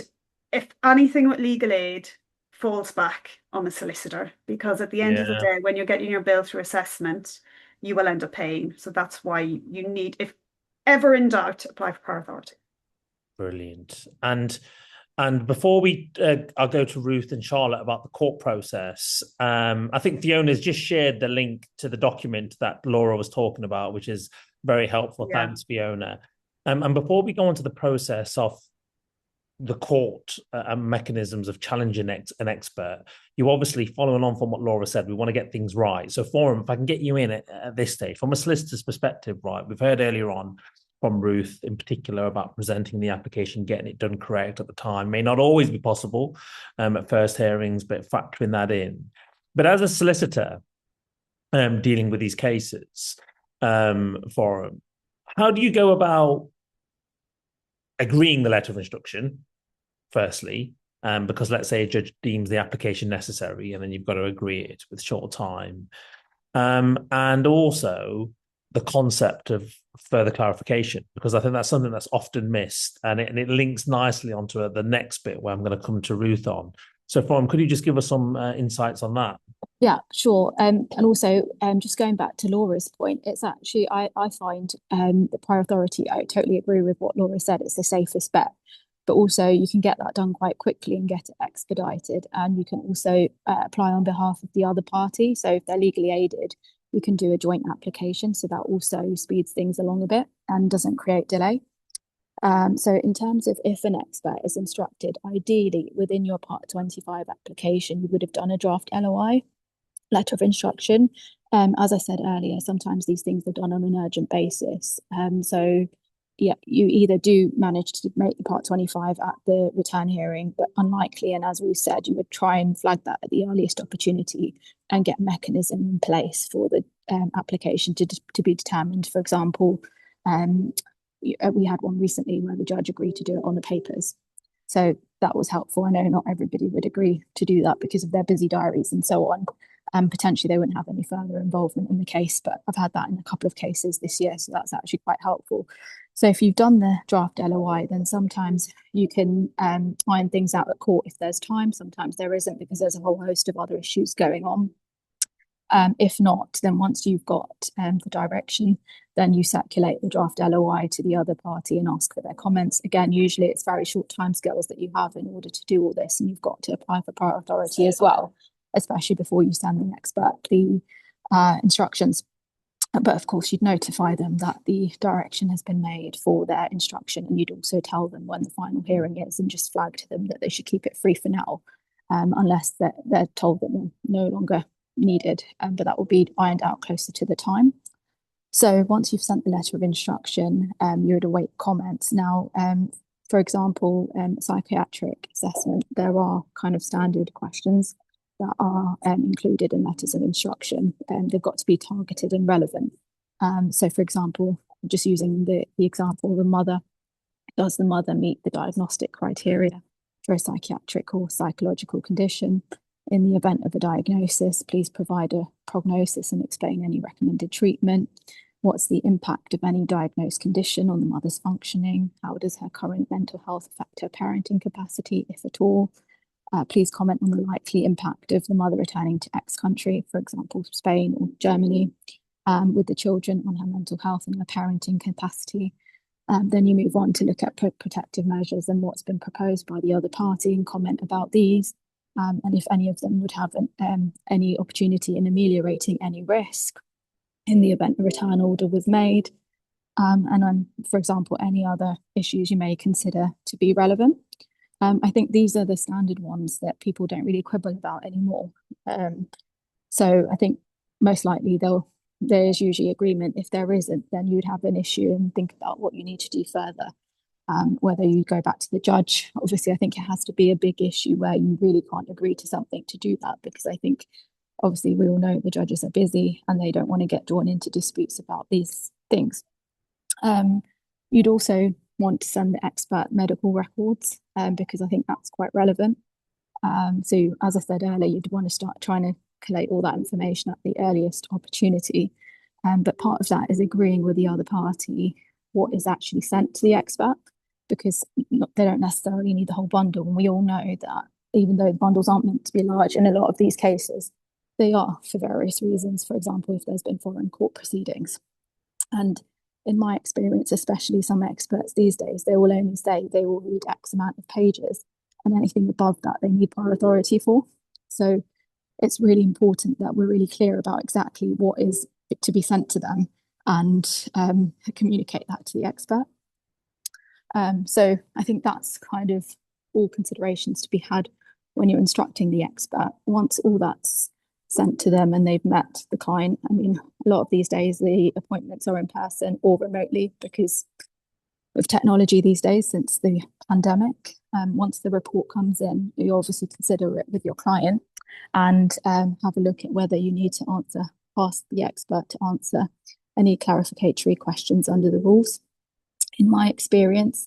if anything with legal aid falls back on the solicitor, because at the end of the day, when you're getting your bill through assessment, you will end up paying. So that's why you need, if ever in doubt, apply for prior authority. Brilliant. And before I'll go to Ruth and Charlotte about the court process. I think Fiona's just shared the link to the document that Laura was talking about, which is very helpful. Thanks, Fiona. And before we go on to the process of the court and mechanisms of challenging an expert, you obviously, following on from what Laura said, we want to get things right. So Forum, if I can get you in at this stage, from a solicitor's perspective, right, we've heard earlier on from Ruth in particular about presenting the application, getting it done correct at the time. May not always be possible at first hearings, but factoring that in. But as a solicitor dealing with these cases, Forum, how do you go about agreeing the letter of instruction, firstly, because let's say a judge deems the application necessary, and then you've got to agree it with short time. And also the concept of further clarification, because I think that's something that's often missed, and it links nicely onto the next bit where I'm going to come to Ruth on. So, Forum, could you just give us some insights on that? Yeah, sure. And also, just going back to Laura's point, it's actually, I find the prior authority, I totally agree with what Laura said, it's the safest bet. But also you can get that done quite quickly and get it expedited. And you can also apply on behalf of the other party. So if they're legally aided, you can do a joint application. So that also speeds things along a bit and doesn't create delay. So in terms of if an expert is instructed, ideally within your Part 25 application, you would have done a draft LOI, letter of instruction. As I said earlier, sometimes these things are done on an urgent basis. So yeah, you either do manage to make the Part 25 at the return hearing, but unlikely. And as we said, you would try and flag that at the earliest opportunity and get mechanism in place for the application to be determined. For example, we had one recently where the judge agreed to do it on the papers. So that was helpful. I know not everybody would agree to do that because of their busy diaries and so on. And potentially they wouldn't have any further involvement in the case, but I've had that in a couple of cases this year, so that's actually quite helpful. So if you've done the draft LOI, then sometimes you can iron things out at court if there's time. Sometimes there isn't because there's a whole host of other issues going on. If not, then once you've got the direction, then you circulate the draft LOI to the other party and ask for their comments. Again, usually it's very short timescales that you have in order to do all this, and you've got to apply for prior authority as well, especially before you send the expert the instructions. But of course, you'd notify them that the direction has been made for their instruction, and you'd also tell them when the final hearing is and just flag to them that they should keep it free for now, unless they're told that they're no longer needed. But that will be ironed out closer to the time. So once you've sent the letter of instruction, you would await comments. Now, for example, psychiatric assessment, there are kind of standard questions that are included in letters of instruction. They've got to be targeted and relevant. So, for example, just using the example of the mother, does the mother meet the diagnostic criteria for a psychiatric or psychological condition? In the event of a diagnosis, please provide a prognosis and explain any recommended treatment. What's the impact of any diagnosed condition on the mother's functioning? How does her current mental health affect her parenting capacity, if at all? Please comment on the likely impact of the mother returning to X country, for example, Spain or Germany, with the children on her mental health and her parenting capacity. Then you move on to look at protective measures and what's been proposed by the other party and comment about these. And if any of them would have any opportunity in ameliorating any risk in the event a return order was made. And for example, any other issues you may consider to be relevant. I think these are the standard ones that people don't really quibble about anymore. So I think most likely there's usually agreement. If there isn't, then you'd have an issue and think about what you need to do further. Whether you go back to the judge, obviously I think it has to be a big issue where you really can't agree to something to do that, because I think obviously we all know the judges are busy and they don't want to get drawn into disputes about these things. You'd also want to send the expert medical records because I think that's quite relevant. So as I said earlier, you'd want to start trying to collate all that information at the earliest opportunity. But part of that is agreeing with the other party what is actually sent to the expert, because they don't necessarily need the whole bundle. And we all know that even though the bundles aren't meant to be large in a lot of these cases, they are for various reasons. For example, if there's been foreign court proceedings. And in my experience, especially some experts these days, they will only say they will read X amount of pages, and anything above that they need prior authority for. So it's really important that we're really clear about exactly what is to be sent to them and communicate that to the expert. So I think that's kind of all considerations to be had when you're instructing the expert. Once all that's sent to them and they've met the client, I mean, a lot of these days the appointments are in person or remotely because of technology these days since the pandemic. Once the report comes in, you obviously consider it with your client and have a look at whether you need to ask the expert to answer any clarificatory questions under the rules. In my experience,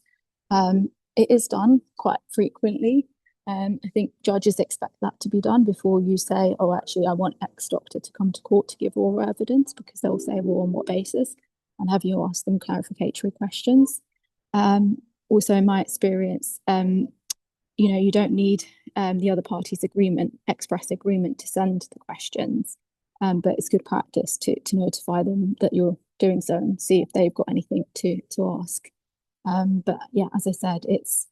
it is done quite frequently. I think judges expect that to be done before you say, oh, actually, I want X doctor to come to court to give oral evidence, because they'll say, well, on what basis? And have you asked them clarificatory questions? Also, in my experience, you don't need the other party's express agreement to send the questions, but it's good practice to notify them that you're doing so and see if they've got anything to ask. But yeah, as I said, it's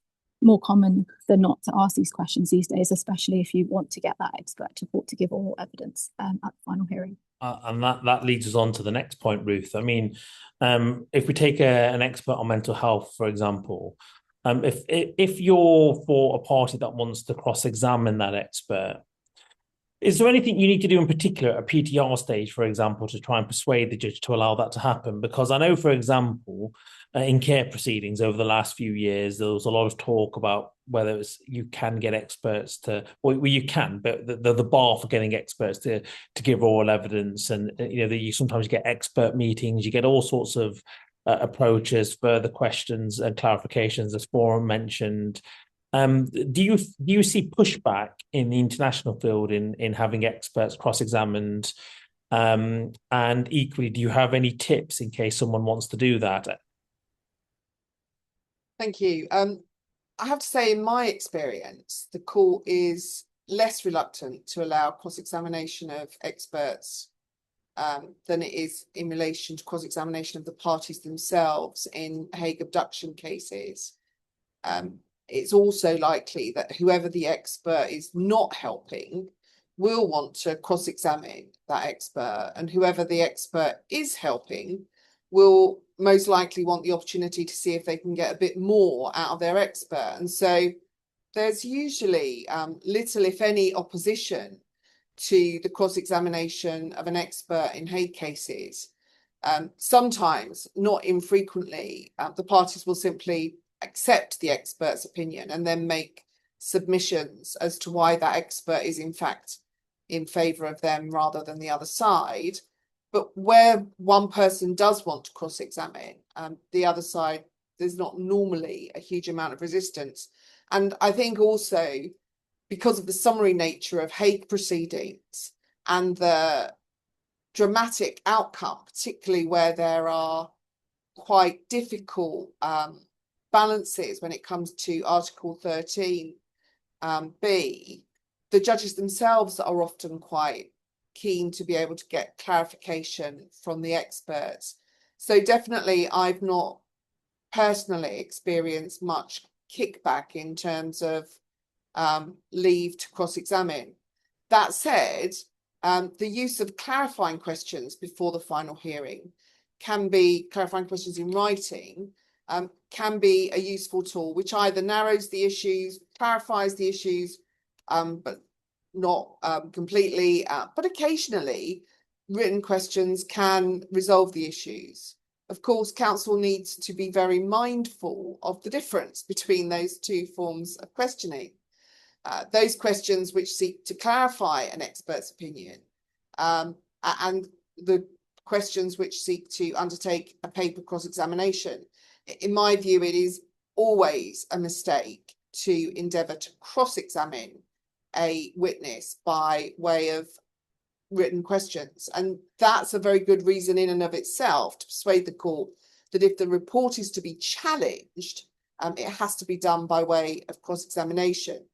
more common than not to ask these questions these days, especially if you want to get that expert to court to give oral evidence at the final hearing. And that leads us on to the next point, Ruth. I mean, if we take an expert on mental health, for example, if you're for a party that wants to cross-examine that expert, is there anything you need to do in particular at a PTR stage, for example, to try and persuade the judge to allow that to happen? Because I know, for example, in care proceedings over the last few years, there was a lot of talk about whether you can get experts to, well, you can, but the bar for getting experts to give oral evidence, and you sometimes get expert meetings, you get all sorts of approaches, further questions and clarifications, as Forum mentioned. Do you see pushback in the international field in having experts cross-examined? And equally, do you have any tips in case someone wants to do that? Thank you. I have to say, in my experience, the court is less reluctant to allow cross-examination of experts than it is in relation to cross-examination of the parties themselves in Hague abduction cases. It's also likely that whoever the expert is not helping will want to cross-examine that expert, and whoever the expert is helping will most likely want the opportunity to see if they can get a bit more out of their expert. And so there's usually little, if any, opposition to the cross-examination of an expert in hate cases. Sometimes, not infrequently, the parties will simply accept the expert's opinion and then make submissions as to why that expert is in fact in favour of them rather than the other side. But where one person does want to cross-examine, the other side, there's not normally a huge amount of resistance. And I think also because of the summary nature of Hague proceedings and the dramatic outcome, particularly where there are quite difficult balances when it comes to Article 13B, the judges themselves are often quite keen to be able to get clarification from the experts. So definitely I've not personally experienced much kickback in terms of leave to cross-examine. That said, the use of clarifying questions before the final hearing can be, clarifying questions in writing, can be a useful tool, which either narrows the issues, clarifies the issues, but not completely, but occasionally written questions can resolve the issues. Of course, counsel needs to be very mindful of the difference between those two forms of questioning. Those questions which seek to clarify an expert's opinion, and the questions which seek to undertake a paper cross-examination. In my view, it is always a mistake to endeavour to cross-examine a witness by way of written questions. And that's a very good reason in and of itself to persuade the court that if the report is to be challenged, it has to be done by way of cross-examination.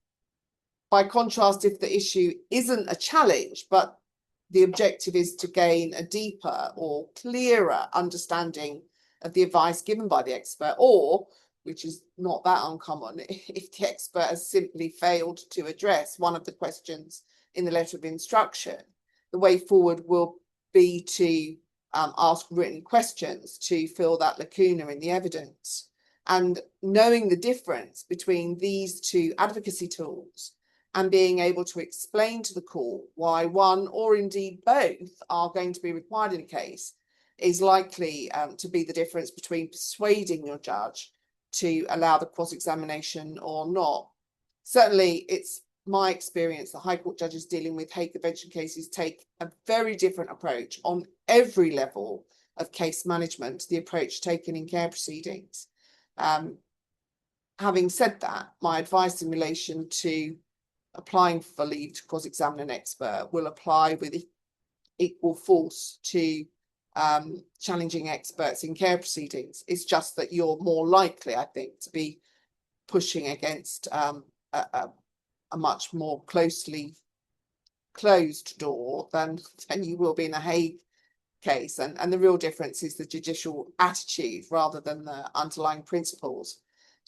By contrast, if the issue isn't a challenge, but the objective is to gain a deeper or clearer understanding of the advice given by the expert, or, which is not that uncommon, if the expert has simply failed to address one of the questions in the letter of instruction, the way forward will be to ask written questions to fill that lacuna in the evidence. And knowing the difference between these two advocacy tools and being able to explain to the court why one or indeed both are going to be required in a case is likely to be the difference between persuading your judge to allow the cross-examination or not. Certainly, it's my experience that High Court judges dealing with hate convention cases take a very different approach on every level of case management to the approach taken in care proceedings. Having said that, my advice in relation to applying for leave to cross-examine an expert will apply with equal force to challenging experts in care proceedings. It's just that you're more likely, I think, to be pushing against a much more closely closed door than you will be in a Hague case. And the real difference is the judicial attitude rather than the underlying principles.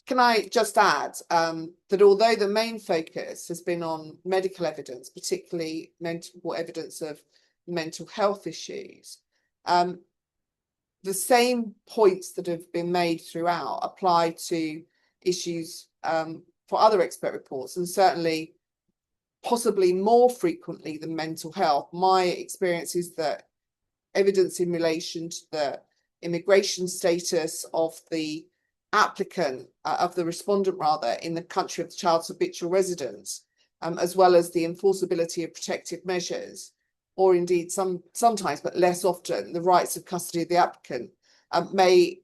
Can I just add that although the main focus has been on medical evidence, particularly mental evidence of mental health issues, the same points that have been made throughout apply to issues for other expert reports, and certainly possibly more frequently than mental health. My experience is that evidence in relation to the immigration status of the applicant, of the respondent rather, in the country of the child's habitual residence, as well as the enforceability of protective measures, or indeed sometimes, but less often, the rights of custody of the applicant, may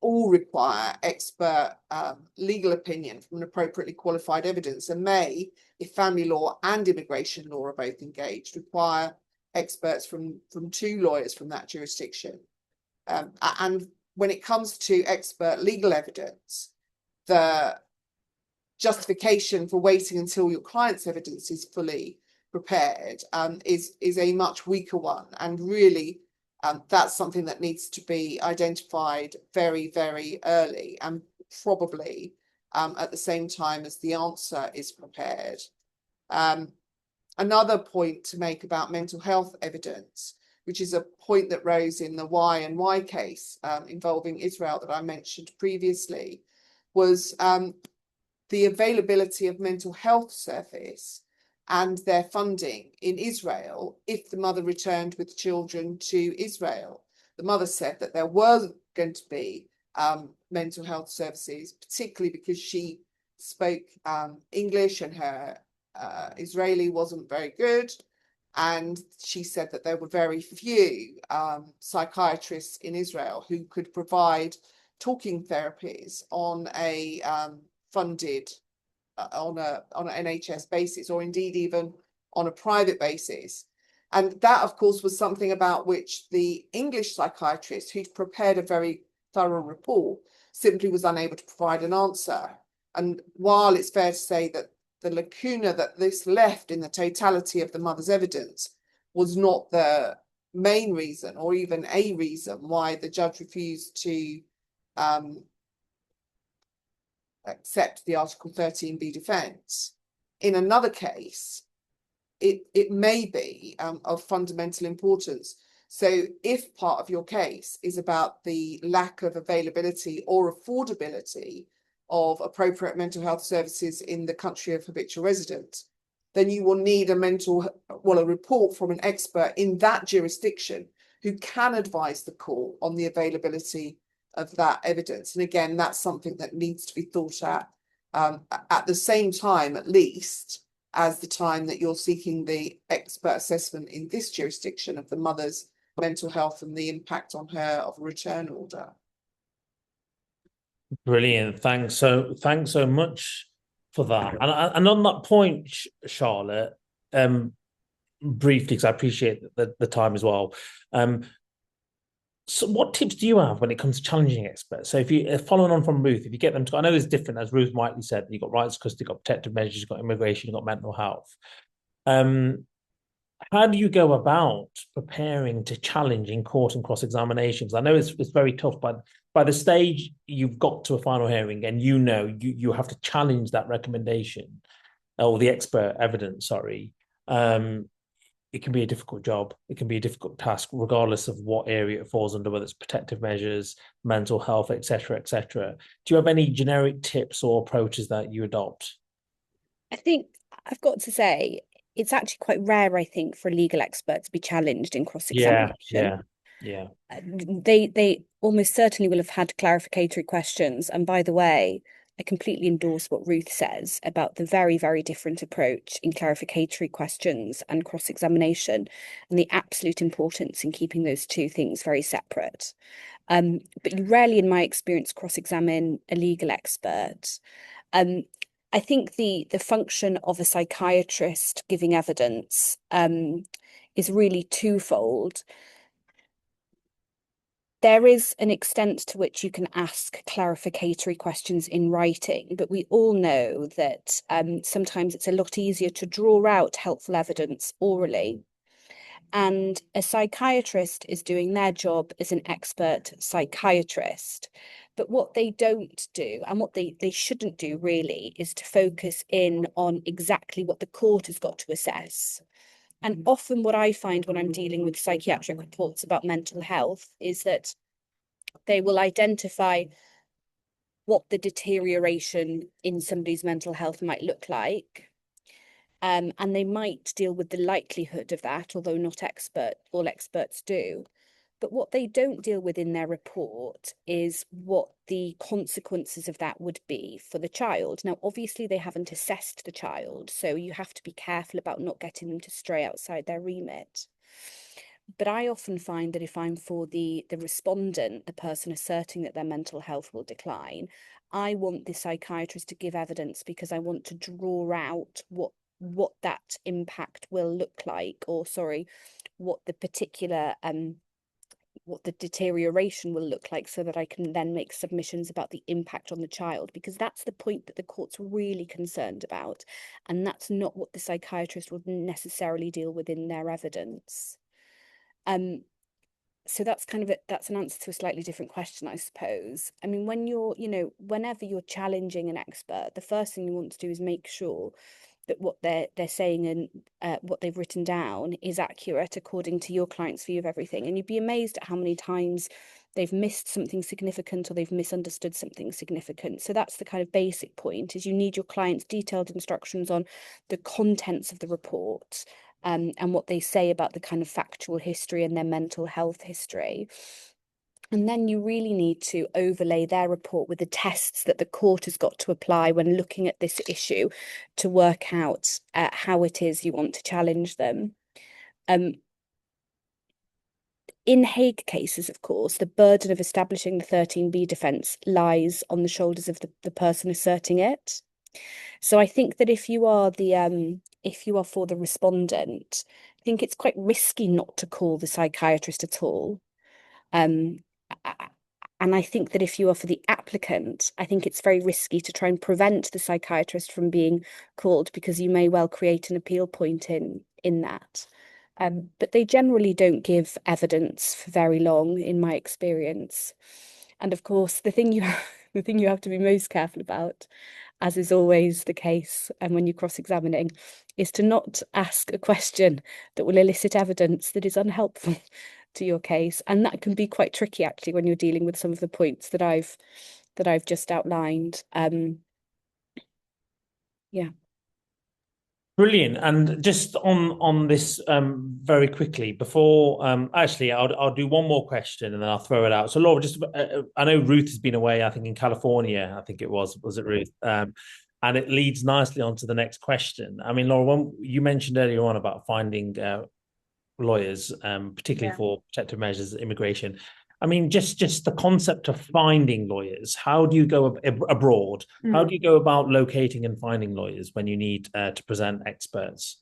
all require expert legal opinion from an appropriately qualified evidence, and may, if family law and immigration law are both engaged, require experts from two lawyers from that jurisdiction. And when it comes to expert legal evidence, the justification for waiting until your client's evidence is fully prepared is a much weaker one. And really, that's something that needs to be identified very, very early, and probably at the same time as the answer is prepared. another point to make about mental health evidence, which is a point that rose in the Y case involving Israel that I mentioned previously, was the availability of mental health service and their funding in Israel if the mother returned with children to Israel. The mother said that there were going to be mental health services, particularly because she spoke English and her Israeli wasn't very good. And she said that there were very few psychiatrists in Israel who could provide talking therapies on a funded on an NHS basis, or indeed even on a private basis. And that, of course, was something about which the English psychiatrist, who'd prepared a very thorough report, simply was unable to provide an answer. And while it's fair to say that the lacuna that this left in the totality of the mother's evidence was not the main reason, or even a reason, why the judge refused to accept the Article 13b defence, in another case, it may be of fundamental importance. So if part of your case is about the lack of availability or affordability of appropriate mental health services in the country of habitual residence, then you will need a report from an expert in that jurisdiction who can advise the court on the availability of that evidence. And again, that's something that needs to be thought at the same time, at least, as the time that you're seeking the expert assessment in this jurisdiction of the mother's mental health and the impact on her of a return order. Brilliant. Thanks so much for that. And on that point, Charlotte, briefly, because I appreciate the time as well. So what tips do you have when it comes to challenging experts? So if you, following on from Ruth, if you get them to, I know it's different, as Ruth rightly said, you've got rights custody, you've got protective measures, you've got immigration, you've got mental health. How do you go about preparing to challenge in court and cross-examinations? I know it's very tough, but by the stage you've got to a final hearing and you have to challenge that recommendation or the expert evidence, sorry, it can be a difficult job. It can be a difficult task, regardless of what area it falls under, whether it's protective measures, mental health, etc., etc. Do you have any generic tips or approaches that you adopt? I think I've got to say, it's actually quite rare, I think, for a legal expert to be challenged in cross-examination. Yeah. They almost certainly will have had clarificatory questions. And by the way, I completely endorse what Ruth says about the very, very different approach in clarificatory questions and cross-examination, and the absolute importance in keeping those two things very separate. But you rarely, in my experience, cross-examine a legal expert. I think the function of a psychiatrist giving evidence is really twofold. There is an extent to which you can ask clarificatory questions in writing, but we all know that sometimes it's a lot easier to draw out helpful evidence orally. And a psychiatrist is doing their job as an expert psychiatrist. But what they don't do, and what they shouldn't do really, is to focus in on exactly what the court has got to assess. And often what I find when I'm dealing with psychiatric reports about mental health is that they will identify what the deterioration in somebody's mental health might look like. And they might deal with the likelihood of that, although not all experts do. But what they don't deal with in their report is what the consequences of that would be for the child. Now, obviously, they haven't assessed the child, so you have to be careful about not getting them to stray outside their remit. But I often find that if I'm for the respondent, the person asserting that their mental health will decline, I want the psychiatrist to give evidence because I want to draw out what that impact will look like, or sorry, what the particular what the deterioration will look like, so that I can then make submissions about the impact on the child, because that's the point that the court's really concerned about, and that's not what the psychiatrist would necessarily deal with in their evidence. So that's that's an answer to a slightly different question, I suppose. I mean, when you're, whenever you're challenging an expert, the first thing you want to do is make sure that what they're saying and what they've written down is accurate according to your client's view of everything. And you'd be amazed at how many times they've missed something significant or they've misunderstood something significant. So that's the kind of basic point, is you need your client's detailed instructions on the contents of the report, and what they say about the kind of factual history and their mental health history. And then you really need to overlay their report with the tests that the court has got to apply when looking at this issue to work out how it is you want to challenge them. In Hague cases, of course, the burden of establishing the 13B defence lies on the shoulders of the person asserting it. So I think that if you are for the respondent, I think it's quite risky not to call the psychiatrist at all. And I think that if you are for the applicant, I think it's very risky to try and prevent the psychiatrist from being called, because you may well create an appeal point in that. But they generally don't give evidence for very long, in my experience. And of course, the thing you have to be most careful about, as is always the case, and when you're cross-examining, is to not ask a question that will elicit evidence that is unhelpful to your case. And that can be quite tricky, actually, when you're dealing with some of the points that I've just outlined. Yeah. Brilliant. And just on this very quickly before actually I'll do one more question and then I'll throw it out. So Laura, just I know Ruth has been away, I think in California, I think it was it Ruth? And it leads nicely on to the next question. I mean, Laura, when you mentioned earlier on about finding lawyers, particularly for protective measures, immigration. I mean, just the concept of finding lawyers. How do you go abroad? How do you go about locating and finding lawyers when you need to present experts?